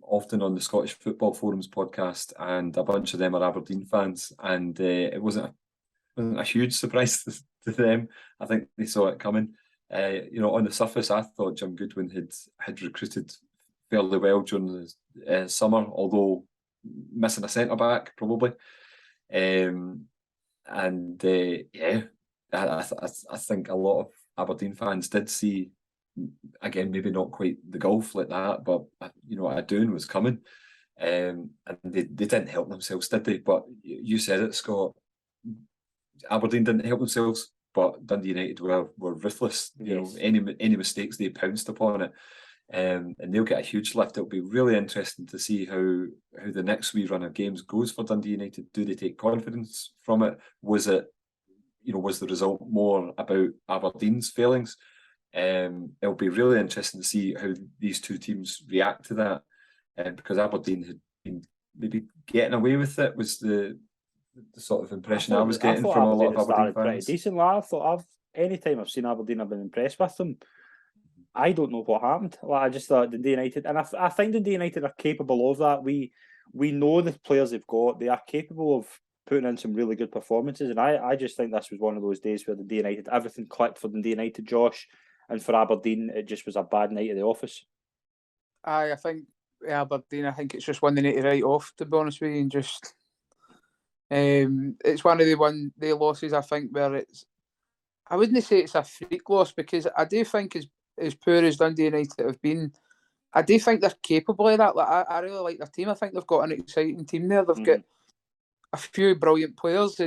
often on the Scottish Football Forums podcast, and a bunch of them are Aberdeen fans, and it wasn't a huge surprise to them. I think they saw it coming. On the surface, I thought Jim Goodwin had recruited fairly well during the summer, although missing a centre back probably. I think a lot of Aberdeen fans did see, again, maybe not quite the golf like that, but a Doon was coming, and they didn't help themselves, did they? But you said it, Scott. Aberdeen didn't help themselves, but Dundee United were ruthless. Yes. Any mistakes, they pounced upon it. and they'll get a huge lift. It'll be really interesting to see how the next wee run of games goes for Dundee United. Do they take confidence from it? Was it, was the result more about Aberdeen's failings? It'll be really interesting to see how these two teams react to that, because Aberdeen had been maybe getting away with it, was the sort of impression I was getting from a lot of Aberdeen fans. Pretty decent. Any time I've seen Aberdeen, I've been impressed with them. I don't know what happened. I just thought Dundee United, and I think Dundee United are capable of that. We know the players they've got. They are capable of putting in some really good performances, and I just think this was one of those days where Dundee United, everything clicked for Dundee United, Josh, and for Aberdeen, it just was a bad night at the office. I think Aberdeen, I think it's just one they need to write off, to be honest with you, and just it's one of the losses, I think, where I wouldn't say it's a freak loss, because I do think as poor as Dundee United have been, I do think they're capable of that. Like, I really like their team. I think they've got an exciting team there. They've got a few brilliant players,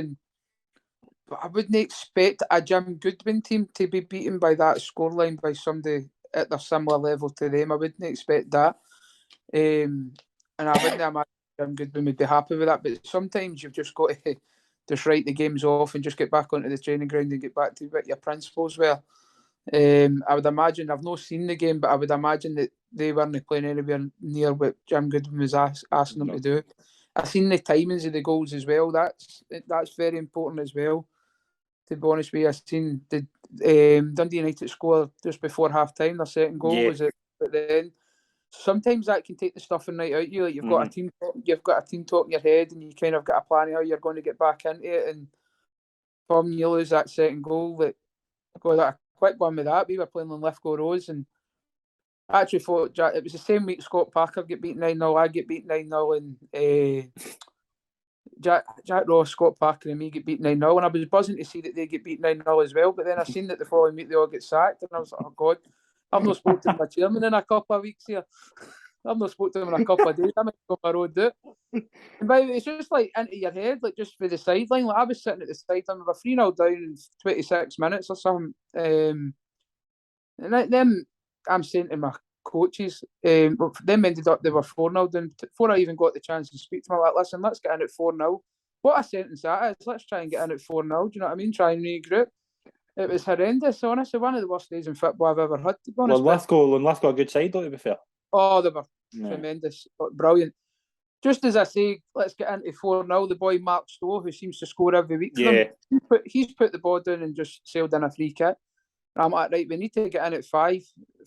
but I wouldn't expect a Jim Goodwin team to be beaten by that scoreline by somebody at their similar level to them. I wouldn't expect that. And I wouldn't imagine Jim Goodwin would be happy with that. But sometimes you've just got to just write the games off and just get back onto the training ground and get back to what your principles were. I would imagine, I've not seen the game, but I would imagine that they weren't playing anywhere near what Jim Goodwin was asking them to do. I've seen the timings of the goals as well. That's very important as well, to be honest with you. I've seen the Dundee United score just before half time. Their second goal was at the end. Sometimes that can take the stuffing right out you. Like, you've got a team talk in your head, and you kind of got a plan of how you're going to get back into it. And from you lose that second goal, that a quick one with that. We were playing on Lithgow Rose, and I actually thought it was the same week Scott Parker get beaten 9-0, I get beaten 9-0, and Jack Ross, Scott Parker and me get beaten 9-0, and I was buzzing to see that they get beaten 9-0 as well. But then I seen that the following week they all get sacked, and I was like, oh God, I've not spoken to my chairman in a couple of weeks here. I've not spoken to him in a couple of days. I might go on my road do it. And by the way, it's just like into your head, like just for the sideline. Like, I was sitting at the sideline with a 3-0 down in 26 minutes or something. And then I'm saying to my coaches, them ended up, they were 4-0 down. Before I even got the chance to speak to them, I'm like, listen, let's get in at 4-0. What a sentence that is. Let's try and get in at 4-0. Do you know what I mean? Try and regroup. It was horrendous, honestly. One of the worst days in football I've ever had, to be honest. Lithgow a good side, though, to be fair. Oh, they were tremendous. Brilliant. Just as I say, let's get into 4-0. The boy Mark Stowe, who seems to score every week for them, he's put the ball down and just sailed in a free kick. And I'm like, right, we need to get in at 5.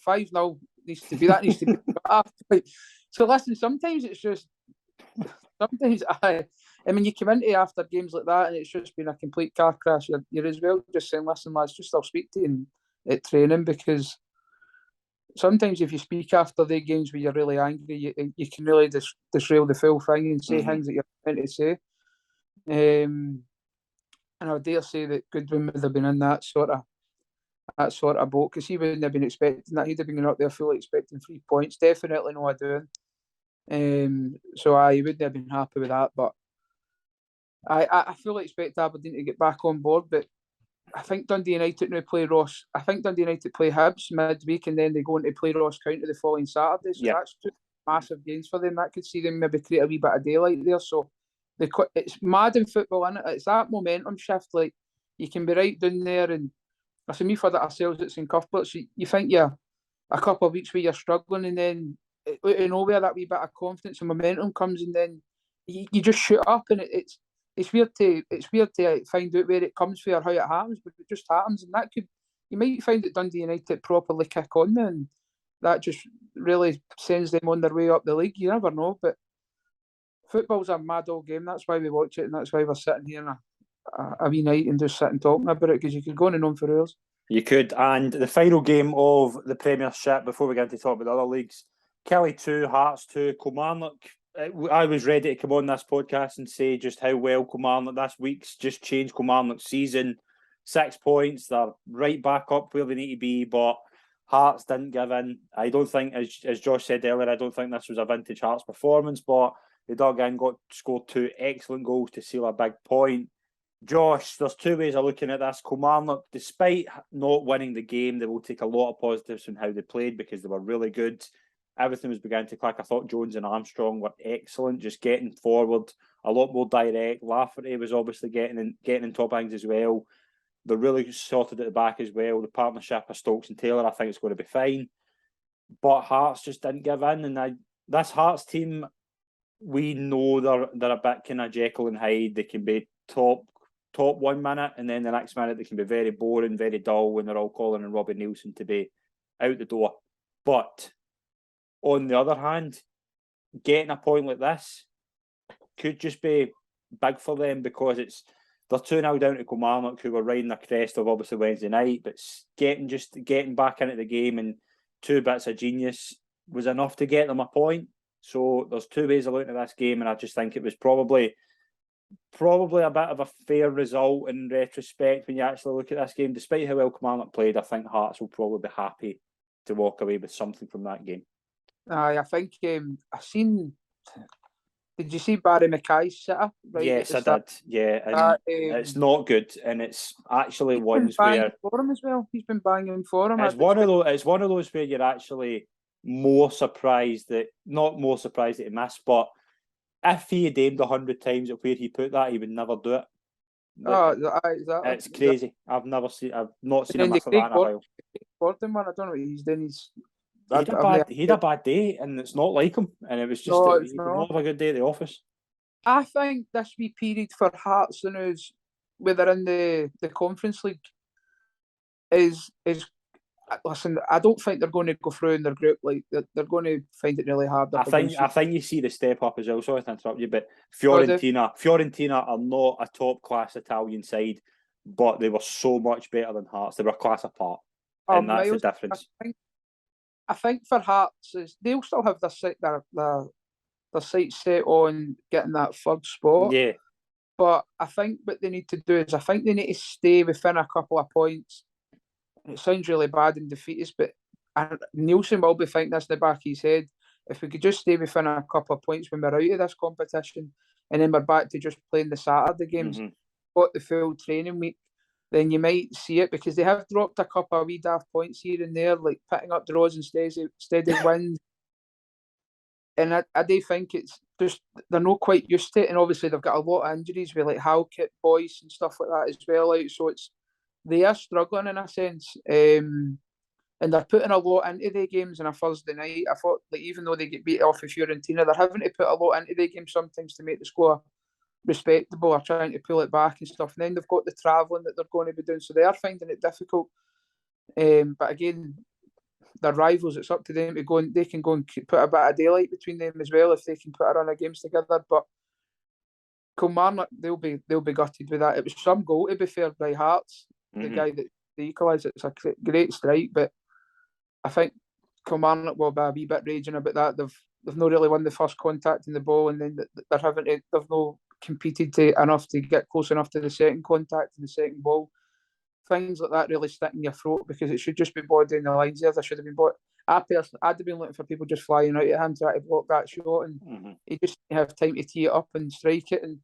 5-0 needs to be So listen, sometimes it's just, I mean, you come into after games like that and it's just been a complete car crash. You're as well just saying, listen, lads, just I'll speak to you at training, because sometimes if you speak after the games where you're really angry, you can really disrail the full thing and say things that you're meant to say. And I would dare say that Goodwin would have been in that sort of boat, because he wouldn't have been expecting that. He'd have been going up there fully expecting 3 points. Definitely not doing. So he wouldn't have been happy with that. But I fully expect Aberdeen to get back on board. But I think Dundee United now play Ross. I think Dundee United play Hibs midweek, and then they go on to play Ross County the following Saturday. So that's 2 massive games for them. That could see them maybe create a wee bit of daylight there. So it's mad in football, isn't it? It's that momentum shift. Like, you can be right down there, and I see me for that ourselves at St Cuthbert. So you think you're a couple of weeks where you're struggling, and then out of nowhere that wee bit of confidence and momentum comes, and then you just shoot up, and it's weird to find out where it comes from or how it happens, but it just happens. And that you might find that Dundee United properly kick on, and that just really sends them on their way up the league. You never know, but football's a mad old game. That's why we watch it, and that's why we're sitting here in a wee night and just sitting talking about it, because you could go on and on for hours. You could. And the final game of the Premiership, before we get into talk about the other leagues, Kelly 2, Hearts 2, Kilmarnock. I was ready to come on this podcast and say just how well Kilmarnock this week's just changed Kilmarnock's season. 6 points, they're right back up where they need to be, but Hearts didn't give in. I don't think, as Josh said earlier, I don't think this was a vintage Hearts performance, but they dug in, scored 2 excellent goals to seal a big point. Josh, there's two ways of looking at this. Kilmarnock, despite not winning the game, they will take a lot of positives from how they played because they were really good. Everything was beginning to click. I thought Jones and Armstrong were excellent, just getting forward, a lot more direct. Lafferty was obviously getting in top hangs as well. They're really sorted at the back as well. The partnership of Stokes and Taylor, I think it's going to be fine. But Hearts just didn't give in. And this Hearts team, we know they're a bit kind of Jekyll and Hyde. They can be top 1 minute, and then the next minute they can be very boring, very dull when they're all calling on Robbie Nielsen to be out the door. But on the other hand, getting a point like this could just be big for them because they're 2-0 down to Kilmarnock, who were riding the crest of obviously Wednesday night, but getting back into the game and 2 bits of genius was enough to get them a point. So there's 2 ways of looking at this game, and I just think it was probably a bit of a fair result in retrospect when you actually look at this game. Despite how well Kilmarnock played, I think Hearts will probably be happy to walk away with something from that game. I think I seen. Did you see Barry Mackay's sitter? Right, yes, I did. Yeah, and it's not good, and it's actually ones where for him as well. He's been banging for him. It's one of those where you're actually not more surprised that he missed, but if he had aimed 100 times at where he put that, he would never do it. It's crazy. I've not seen him miss that in a while. Gordon, man, I don't know what he's doing. He had a bad day, and it's not like him. And it was just he did not have a good day at the office. I think this wee period for Hearts and us, where they're in the Conference League, is listen. I don't think they're going to go through in their group. Like they're going to find it really hard. I think you see the step up as well. Sorry to interrupt you, but Fiorentina are not a top class Italian side, but they were so much better than Hearts. They were a class apart, and that's the difference. I think for Hearts, they'll still have their sights set on getting that third spot. Yeah. But I think what they need to do is they need to stay within a couple of points. It sounds really bad and defeatist, but Nielsen will be thinking this in the back of his head. If we could just stay within a couple of points when we're out of this competition, and then we're back to just playing the Saturday games, got the full training week, then you might see it, because they have dropped a couple of wee daft points here and there, like picking up draws and steady wins. And I do think it's just they're not quite used to it, and obviously they've got a lot of injuries with like Halkett, Boyce and stuff like that as well. So they are struggling in a sense, and they're putting a lot into their games on a Thursday night. I thought, like, even though they get beat off of Fiorentina, they're having to put a lot into their game sometimes to make the score respectable, or trying to pull it back and stuff. And then they've got the travelling that they're going to be doing, so they are finding it difficult. But again, their rivals, it's up to them to go, and they can go and put a bit of daylight between them as well if they can put a run of games together. But Kilmarnock, they'll be gutted with that. It was some goal, to be fair, by Hearts, the guy that they equalised. It's a great strike, but I think Kilmarnock will be a wee bit raging about that. They've not really won the first contact in the ball, and then they've not competed enough to get close enough to the second contact and the second ball. Things like that really stick in your throat, because it should just be body in the lines there. There should have been I'd have been looking for people just flying out at him trying to block that shot, and he just didn't have time to tee it up and strike it. And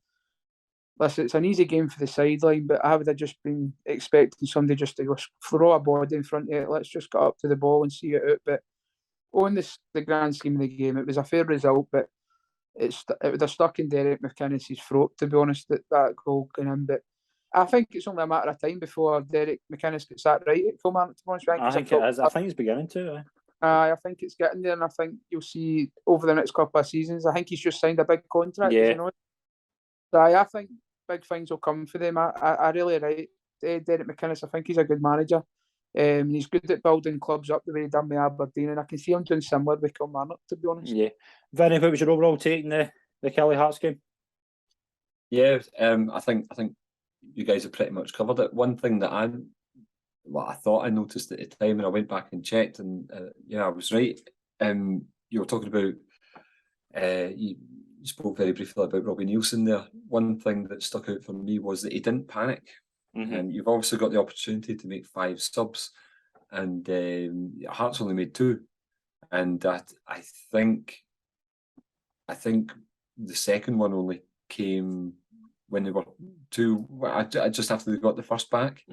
listen, it's an easy game for the sideline, but I would have just been expecting somebody just to go throw a body in front of it. Let's just get up to the ball and see it out. But on the grand scheme of the game, it was a fair result, but it would have stuck in Derek McInnes's throat, to be honest, that goal going in. But I think it's only a matter of time before Derek McInnes gets that right at Kilmarnock, to be honest. I think it is. I think it's beginning to. I think it's getting there, and I think you'll see over the next couple of seasons. I think he's just signed a big contract. Yeah. So I think big things will come for them. I really rate Derek McInnes. I think he's a good manager. He's good at building clubs up the way he done with Aberdeen, and I can see him doing similar with Kilmarnock, to be honest. Yeah. Vinny, what was your overall take in the Kelly Hearts game? Yeah, I think you guys have pretty much covered it. One thing that I thought I noticed at the time, and I went back and checked, and I was right. You were talking about you spoke very briefly about Robbie Nielsen there. One thing that stuck out for me was that he didn't panic. You've obviously got the opportunity to make 5 subs, and Hearts only made 2, and I think the second one only came when they were 2, just after they got the first back.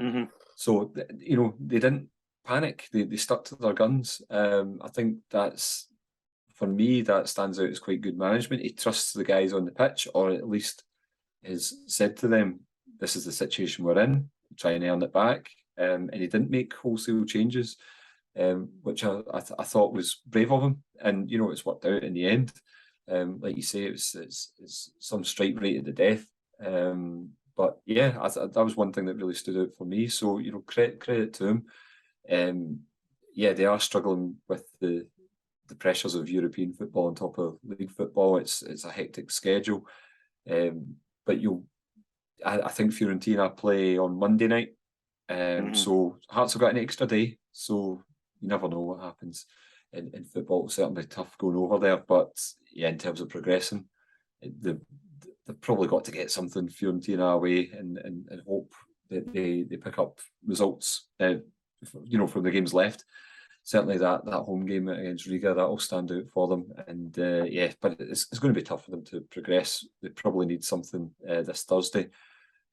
So, they didn't panic. They stuck to their guns. I think that's, for me, that stands out as quite good management. He trusts the guys on the pitch, or at least has said to them, this is the situation we're in, try and earn it back. And he didn't make wholesale changes, which I thought was brave of him. And, it's worked out in the end. Like you say, it's some strike rate to the death. But yeah, that was one thing that really stood out for me. So, credit to him. Yeah, they are struggling with the pressures of European football on top of league football. It's a hectic schedule. But I think Fiorentina play on Monday night. So Hearts have got an extra day. So you never know what happens in football. It's certainly tough going over there. But yeah, in terms of progressing, they've probably got to get something Fiorentina away and hope that they pick up results, from the games left. Certainly that home game against Riga, that'll stand out for them. And but it's going to be tough for them to progress. They probably need something this Thursday.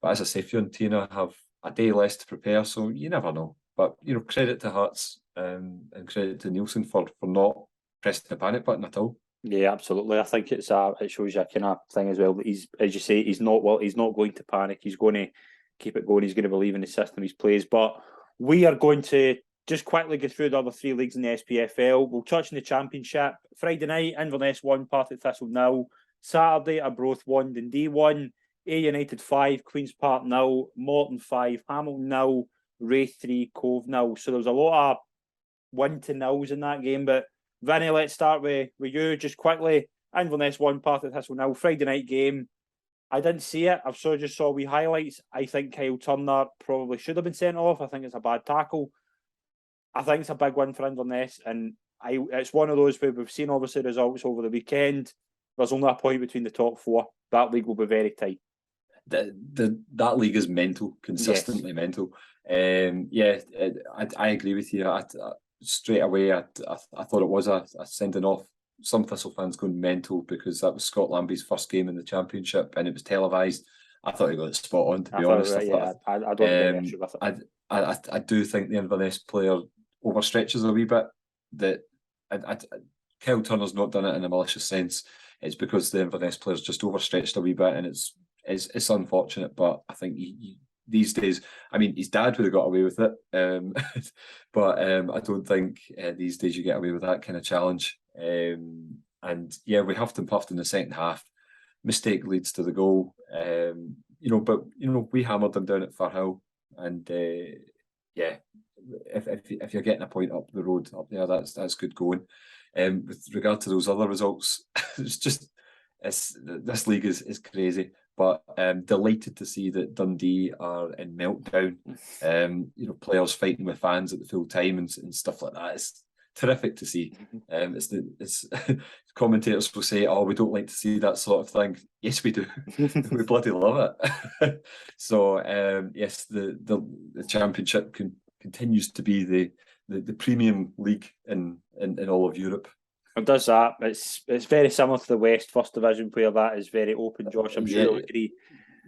But as I say, Fiorentina have a day less to prepare, so you never know. But, credit to Hearts and credit to Nielsen for not pressing the panic button at all. Yeah, absolutely. I think it shows you a kind of thing as well. That he's, as you say, he's not going to panic. He's going to keep it going. He's going to believe in the system he plays. But we are going to just quickly go through the other 3 leagues in the SPFL. We'll touch on the Championship. Friday night, Inverness 1, Partick Thistle 0. Saturday, Arbroath 1, Dundee 1. A United 5, Queen's Park 0. Morton 5, Hamilton 0. Ray 3, Cove 0. So there was a lot of 1-0s in that game. But Vinny, let's start with you just quickly. Inverness 1, Partick Thistle 0. Friday night game. I didn't see it. I've just saw wee highlights. I think Kyle Turner probably should have been sent off. I think it's a bad tackle. I think it's a big win for Inverness, and it's one of those where we've seen obviously results over the weekend. There's only a point between the top 4. That league will be very tight. That league is mental, consistently mental. I agree with you. Straight away, I thought it was a sending off. Some Thistle fans going mental because that was Scott Lambie's first game in the Championship and it was televised. I thought he got it spot on, to be honest. I don't think with it. I do think the Inverness player overstretches a wee bit. That Kyle Turner's not done it in a malicious sense. It's because the Inverness player's just overstretched a wee bit, and it's unfortunate. But I think these days, I mean, his dad would have got away with it, but I don't think these days you get away with that kind of challenge. And yeah, we huffed and puffed in the second half. Mistake leads to the goal. But we hammered them down at Firhill, and if you're getting a point up the road up there, that's good going. With regard to those other results, this league is crazy. But delighted to see that Dundee are in meltdown. Players fighting with fans at the full time and stuff like that. It's terrific to see. It's commentators will say, "Oh, we don't like to see that sort of thing." Yes, we do. We bloody love it. So yes, the Championship continues to be the premium league in all of Europe. It does that. It's very similar to the West First Division, where that is very open. Josh, I'm sure you'll agree.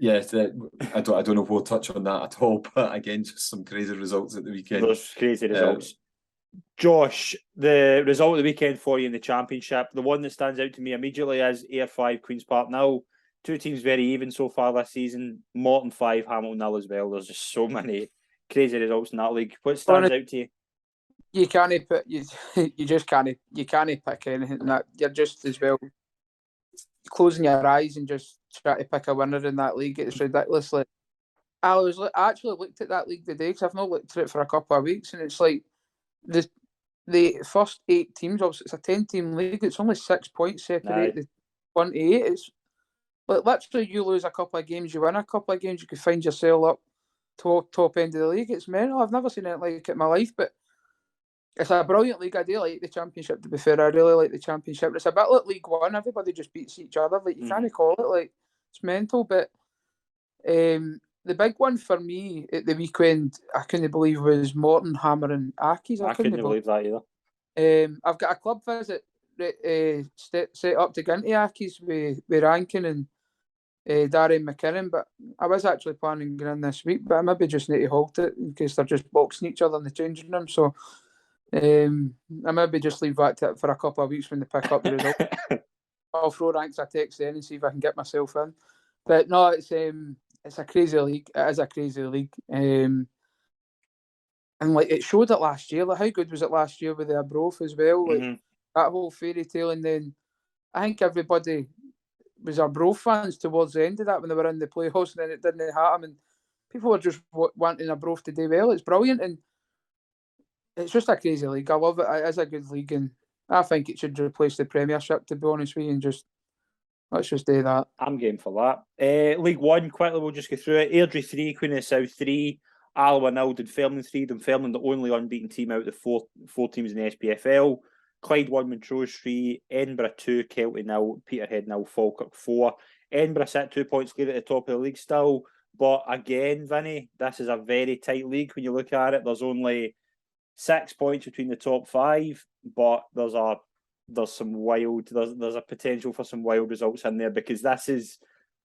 Yes, I don't know if we'll touch on that at all. But again, just some crazy results at the weekend. Those crazy results. Josh, the result of the weekend for you in the Championship, the one that stands out to me immediately is Ayr 5, Queen's Park 0. 2 teams very even so far this season. Morton 5, Hamilton 0 as well. There's just so many crazy results in that league. What stands out to you? You can't pick. You just can't. You can't pick anything. That you're just as well closing your eyes and just try to pick a winner in that league. It's ridiculous. Like I actually looked at that league today because I've not looked at it for a couple of weeks, and it's like the first 8 teams. Obviously, it's a 10-team league. It's only 6 points separate the 1 to 8. It's like literally you lose a couple of games, you win a couple of games, you could find yourself up to top end of the league. It's mental. I've never seen it like it in my life, but. It's a brilliant league. I do like the Championship, to be fair. I really like the Championship. It's a bit like League One. Everybody just beats each other. Like you can't call it. Like it's mental. But the big one for me at the weekend, I couldn't believe, was Morton hammering Accies. I couldn't believe that either. I've got a club visit set up to go into Accies with Rankin, and Darren McKinnon, but I was actually planning on going in this week, but I maybe just need to halt it in case they're just boxing each other in the changing room. So I maybe just leave that to it for a couple of weeks when they pick up the result. I'll throw ranks a text then and see if I can get myself in. But no, it's a crazy league. It is a crazy league. And like it showed it last year. Like how good was it last year with the Arbroath as well? Like that whole fairy tale, and then I think everybody was Arbroath fans towards the end of that when they were in the playoffs, and then it didn't happen, and people were just wanting Arbroath to do well. It's brilliant, and it's just a crazy league. I love it. It is a good league, and I think it should replace the Premiership, to be honest with you, and let's just do that. I'm game for that. League One, quickly, we'll just go through it. Airdrie 3, Queen of the South 3, Alloa 0, Dunfermline 3. Dunfermline, the only unbeaten team out of the four teams in the SPFL. Clyde 1, Montrose 3, Edinburgh 2, Kelty 0, Peterhead 0, Falkirk 4. Edinburgh sit 2 points clear at the top of the league still. But again, Vinny, this is a very tight league when you look at it. There's only 6 points between the top 5, but there's a potential for some wild results in there, because this is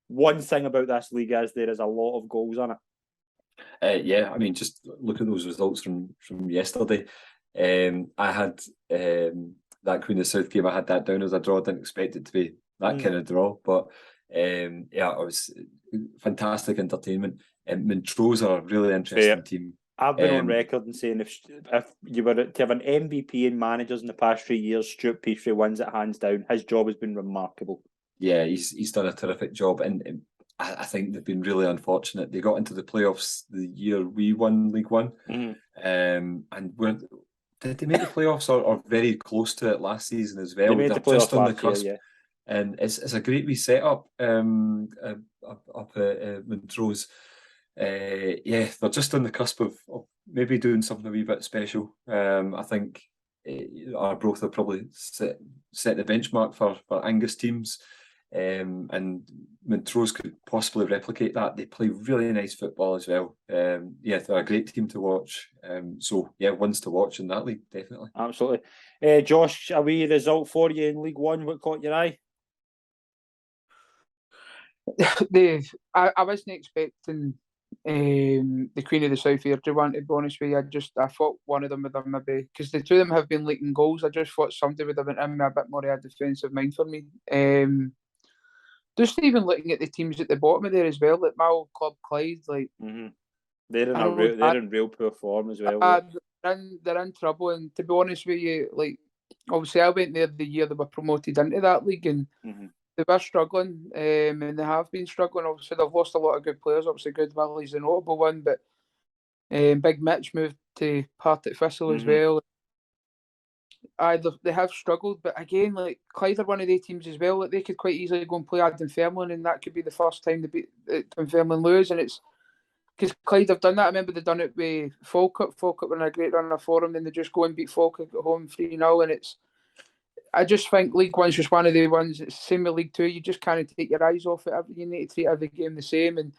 one thing about this league is there is a lot of goals on it. Yeah, I mean, just look at those results from yesterday. I had that Queen of the South game. I had that down as a draw. I didn't expect it to be that kind of draw, but yeah, it was fantastic entertainment. Montrose are a really interesting team. I've been on record and saying if you were to have an MVP in managers in the past 3 years, Stuart Peachtree wins it hands down. His job has been remarkable. Yeah, he's done a terrific job, and I think they've been really unfortunate. They got into the playoffs the year we won League One, and did they make the playoffs or very close to it last season as well? They made the playoffs just on the cusp. Year, yeah. And it's a great wee setup up at Montrose. Yeah, they're just on the cusp of maybe doing something a wee bit special. I think Arbroath will probably set the benchmark for Angus teams, and Montrose could possibly replicate that. They play really nice football as well. Yeah, they're a great team to watch. So yeah, ones to watch in that league, definitely. Absolutely. Josh, a wee result for you in League One. What caught your eye? I wasn't expecting the Queen of the South Airdrie one, to be honest with you. I thought one of them would have maybe, because the two of them have been leaking goals, I just thought somebody would have been in me a bit more of a defensive mind for me. Just even looking at the teams at the bottom of there as well, like my old club Clyde, like they're in real poor form as well. They're in trouble, and to be honest with you, like obviously I went there the year they were promoted into that league, and they were struggling, and they have been struggling. Obviously, they've lost a lot of good players. Obviously, Good Valley's the notable one, but Big Mitch moved to Partick Thistle as well. They have struggled, but again, like Clyde are one of the teams as well. Like they could quite easily go and play at Dunfermline, and that could be the first time they beat Dunfermline lose. And it's because Clyde have done that. I remember they done it with Falkirk. Falkirk were in a great run for them, then they just go and beat Falkirk at home 3-0, and I just think League One's just one of the ones. It's the same with League Two. You just can't take your eyes off it. You need to treat every game the same. And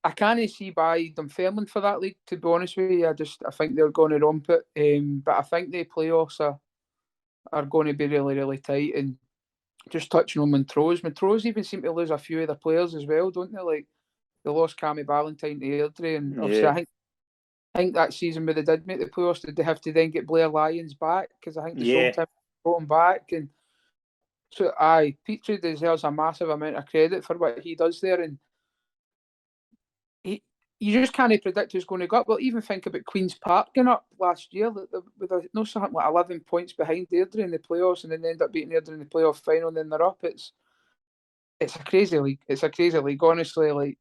I can't see by Dunfermline for that league, to be honest with you. I think they're going to romp it. But I think the playoffs are going to be really, really tight. And just touching on Montrose even seem to lose a few of their players as well, don't they? Like they lost Cammy Ballantyne to Airdrie, and obviously I think that season where they did make the playoffs, did they have to then get Blair Lyons back? Because I think they sold him, brought him back. And so, Petrie deserves a massive amount of credit for what he does there. And you just can't predict who's going to go up. Well, even think about Queen's Park going up last year with something like 11 points behind Airdrie in the playoffs, and then they end up beating Airdrie in the playoff final, and then they're up. It's a crazy league. It's a crazy league, honestly. Like,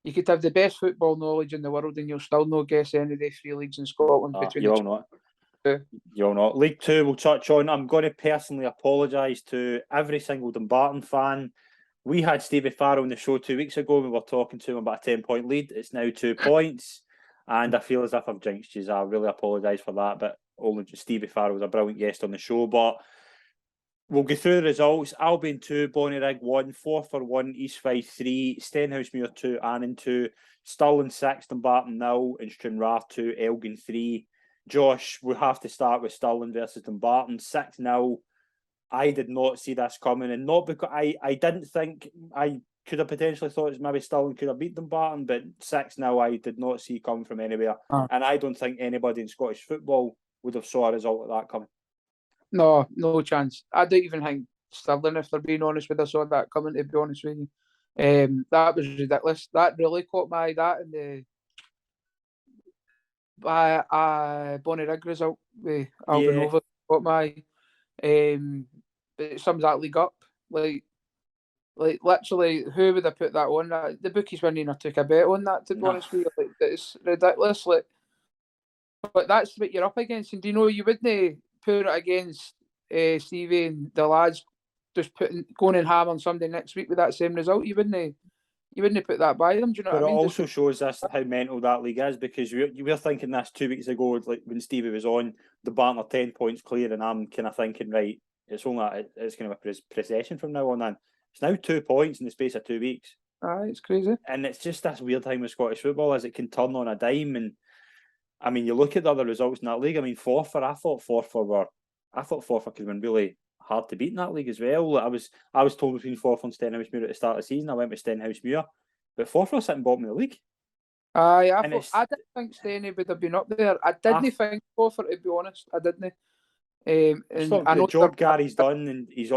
you could have the best football knowledge in the world, and you'll still not guess any of the 3 leagues in Scotland. You all know it. You all know it. League Two, we'll touch on. I'm going to personally apologise to every single Dumbarton fan. We had Stevie Farrell on the show 2 weeks ago. We were talking to him about a 10-point lead. It's now 2 points, and I feel as if I've jinxed you. I really apologise for that. But only Stevie Farrell was a brilliant guest on the show. But we'll go through the results. Albion 2, Bonnyrigg 1, Forfar 1, East Fife 3, Stenhousemuir 2, Annan 2, Stirling 6, Dumbarton 0, and Stranraer 2, Elgin 3. Josh, we have to start with Stirling versus Dumbarton 6-0. I did not see this coming, and not because I didn't think I could have potentially thought it's maybe Stirling could have beat Dumbarton, but 6-0 I did not see coming from anywhere, and I don't think anybody in Scottish football would have saw a result like that coming. No chance. I don't even think Stirling, if they're being honest with us, saw that coming, to be honest with you. That was ridiculous. That really caught my eye. That and the Bonnyrigg result with Albanova caught my eye. But it sums that league up. Like literally, who would have put that on? The bookies wouldn't even took a bet on that, to be honest with you. Like, it's ridiculous. Like, but that's what you're up against. And do you know, you wouldn't put it against Stevie and the lads just going and ham on Sunday next week with that same result. You wouldn't put that by them. Do you know but what I mean? It also shows us how mental that league is, because you were thinking this 2 weeks ago, like when Stevie was on, the Barton are 10 points clear, and I'm kind of thinking, right, it's going to be a procession from now on. Then it's now 2 points in the space of 2 weeks. It's crazy. And it's just this weird time with Scottish football, as it can turn on a dime. And I mean, you look at the other results in that league. I mean, Forfar, I thought Forfar could have been really hard to beat in that league as well. I was told between Forfar and Stenhousemuir at the start of the season. I went with Stenhousemuir, but Forfar sitting bottom of the league. I didn't think Stenny would have been up there. I didn't think Forfar, to be honest. I didn't. I know the job Gary's done, and he's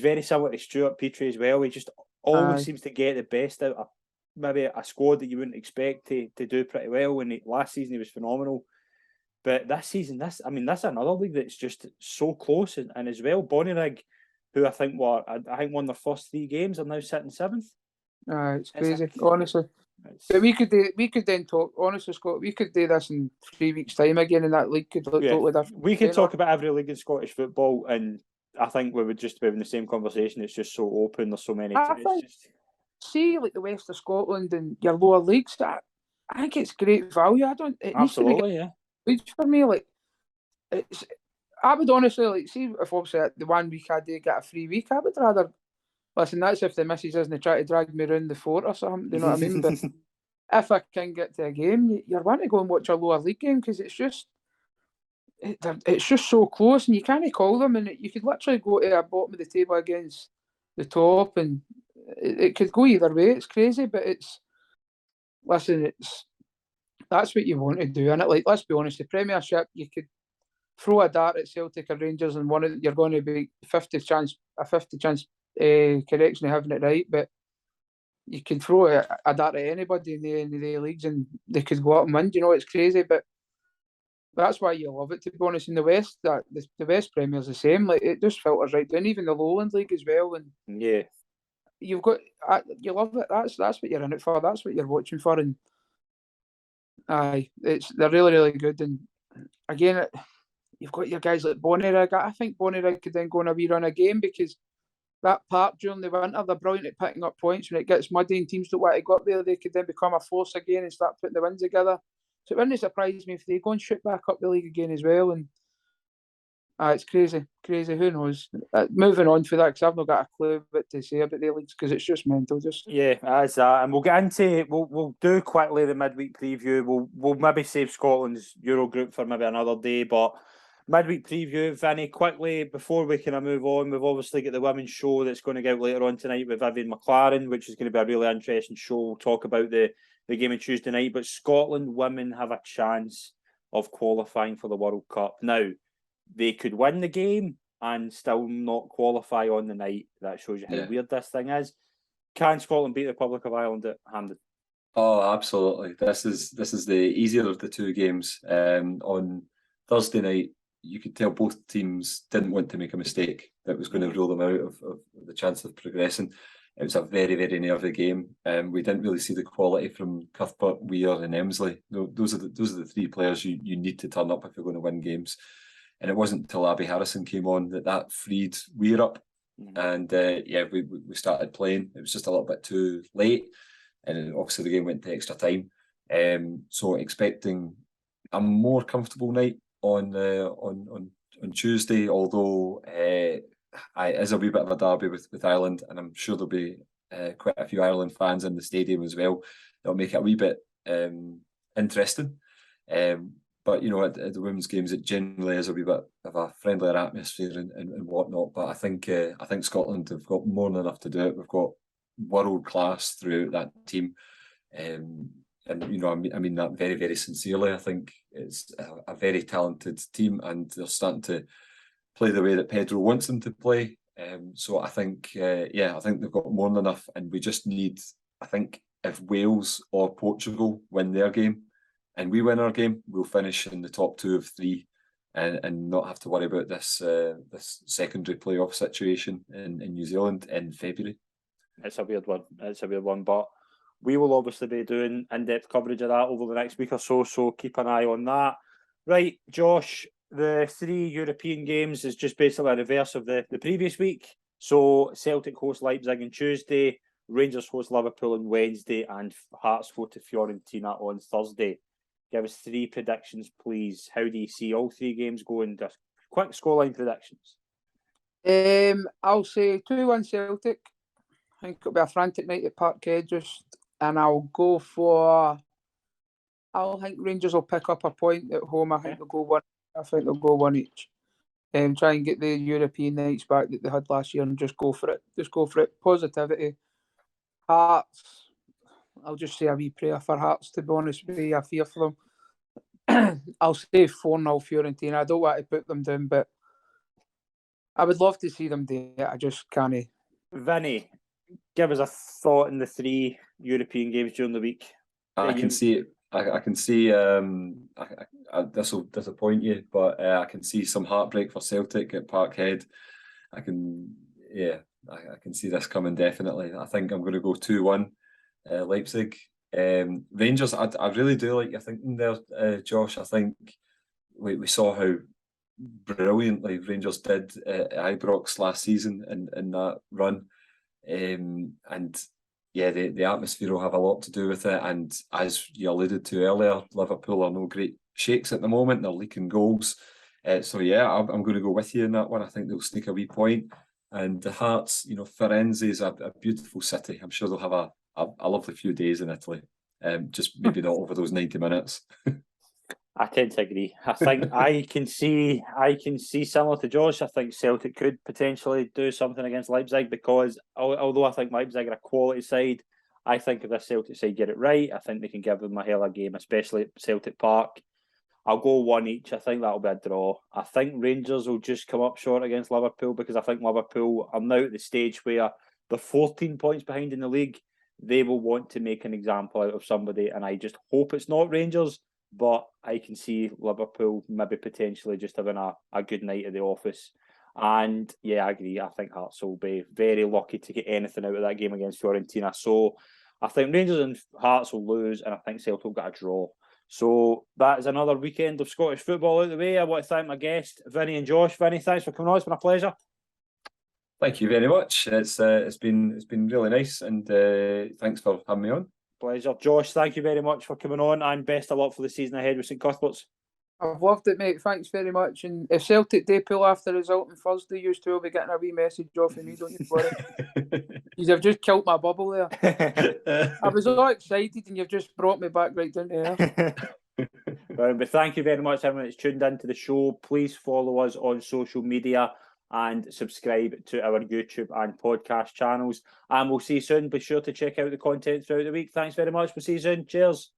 very similar to Stuart Petrie as well. He just always seems to get the best out of maybe a squad that you wouldn't expect to do pretty well. And last season he was phenomenal, but this season, that's another league that's just so close. And as well, Bonnyrigg, who I think won their first 3 games, are now sitting 7th. It's crazy, honestly. But we could then talk, honestly, Scott. We could do this in 3 weeks' time again, and that league could look totally different. We could talk about every league in Scottish football, and I think we would just be having the same conversation. It's just so open. There's so many. See, like the West of Scotland and your lower leagues. I think it's great value. Absolutely, for me, like I would honestly like see if obviously the 1 week I do get a free week. I would rather. Listen, that's if the missus doesn't try to drag me around the fort or something. Do you know what I mean? But if I can get to a game, you're wanting to go and watch a lower league game, because it's just so close, and you can't call them, and you could literally go to a bottom of the table against the top, and it could go either way. It's crazy, but that's what you want to do, and like, let's be honest, the Premiership, you could throw a dart at Celtic or Rangers, and you're going to be a 50 chance correction of having it right, but you can throw a dart at anybody in the leagues and they could go up and win. You know, it's crazy, but that's why you love it, to be honest. In the West, the West Premier is the same. Like, it just filters right down, even the Lowland League as well. And you've got you love it. That's what you're in it for. That's what you're watching for. And they're really, really good. And again, you've got your guys like Bonnyrigg. I think Bonnyrigg could then go on a wee run a game, because that park during the winter, they're brilliant at picking up points. When it gets muddy and teams don't want to go up there, they could then become a force again and start putting the wins together. So it wouldn't surprise me if they go and shoot back up the league again as well. And it's crazy. Who knows? Moving on for that, because I've not got a clue what to say about the leagues, because it's just mental. As that, and we'll get into we'll do quickly the midweek preview. We'll maybe save Scotland's Euro group for maybe another day, but midweek preview, Vinny, quickly before we kind of move on. We've obviously got the women's show that's going to go out later on tonight with Vivian McLaren, which is going to be a really interesting show. We'll talk about the game on Tuesday night, but Scotland women have a chance of qualifying for the World Cup. Now, they could win the game and still not qualify on the night. That shows you how weird this thing is. Can Scotland beat the Republic of Ireland at Hampden? Oh, absolutely. This is the easier of the 2 games. On Thursday night, you could tell both teams didn't want to make a mistake that was going to rule them out of the chance of progressing. It was a very, very nervy game. We didn't really see the quality from Cuthbert, Weir and Emsley. Those are the 3 players you need to turn up if you're going to win games. And it wasn't until Abby Harrison came on that freed Weir up. And we started playing. It was just a little bit too late. And obviously the game went to extra time. So expecting a more comfortable night on Tuesday, although it is a wee bit of a derby with Ireland, and I'm sure there'll be quite a few Ireland fans in the stadium as well. That'll make it a wee bit interesting. But at the women's games, it generally is a wee bit of a friendlier atmosphere and whatnot. But I think Scotland have got more than enough to do it. We've got world class throughout that team, and I mean that very, very sincerely. I think it's a very talented team, and they're starting to play the way that Pedro wants them to play. So I think, I think they've got more than enough, and we just need. I think if Wales or Portugal win their game, and we win our game, we'll finish in the top 2 of 3, and not have to worry about this secondary playoff situation in New Zealand in February. It's a weird one, but we will obviously be doing in-depth coverage of that over the next week or so. So keep an eye on that. Right, Josh. The 3 European games is just basically a reverse of the previous week. So Celtic host Leipzig on Tuesday, Rangers host Liverpool on Wednesday, and Hearts go to Fiorentina on Thursday. Give us 3 predictions, please. How do you see all 3 games going? Just quick scoreline predictions. I'll say 2-1 Celtic. I think it'll be a frantic night at Parkhead, and I'll go for. I think Rangers will pick up a point at home. I think they'll go 1. I think they'll go 1 each. Try and get the European nights back that they had last year, and just go for it. Just go for it. Positivity. Hearts. I'll just say a wee prayer for Hearts, to be honest with you. I fear for them. I'll say 4-0 Fiorentina. I don't want to put them down, but I would love to see them do it. I just can't. Vinny, give us a thought in the 3 European games during the week. I can see it. I can see this will disappoint you, but I can see some heartbreak for Celtic at Parkhead. I can see this coming definitely. I think I'm going to go 2-1 Leipzig. Rangers, I really do like your thinking there, Josh. I think we saw how brilliantly Rangers did at Ibrox last season in that run, and yeah, the atmosphere will have a lot to do with it. And as you alluded to earlier, Liverpool are no great shakes at the moment. They're leaking goals. So yeah, I'm going to go with you in that one. I think they'll sneak a wee point. And the Hearts, Firenze is a beautiful city. I'm sure they'll have a lovely few days in Italy. Just maybe not over those 90 minutes. I tend to agree. I think I can see similar to Josh. I think Celtic could potentially do something against Leipzig, because although I think Leipzig are a quality side, I think if this Celtic side get it right, I think they can give them a hell of a game, especially at Celtic Park. I'll go 1 each. I think that'll be a draw. I think Rangers will just come up short against Liverpool, because I think Liverpool are now at the stage where they're 14 points behind in the league. They will want to make an example out of somebody, and I just hope it's not Rangers. But I can see Liverpool maybe potentially just having a good night at the office. And yeah, I agree. I think Hearts will be very lucky to get anything out of that game against Fiorentina. So I think Rangers and Hearts will lose, and I think Celtic will get a draw. So that is another weekend of Scottish football out of the way. I want to thank my guests, Vinny and Josh. Vinny, thanks for coming on. It's been a pleasure. Thank you very much. It's been really nice, and thanks for having me on. Pleasure. Josh, thank you very much for coming on, and best of luck for the season ahead with St Cuthbert's. I've loved it, mate. Thanks very much. And if Celtic do pull off the result on Thursday, you two will be getting a wee message off of me, don't you worry. You've just killed my bubble there. I was all excited, and you've just brought me back right down to earth. But thank you very much, everyone that's tuned into the show. Please follow us on social media and subscribe to our YouTube and podcast channels. And we'll see you soon. Be sure to check out the content throughout the week. Thanks very much. We'll see you soon. Cheers.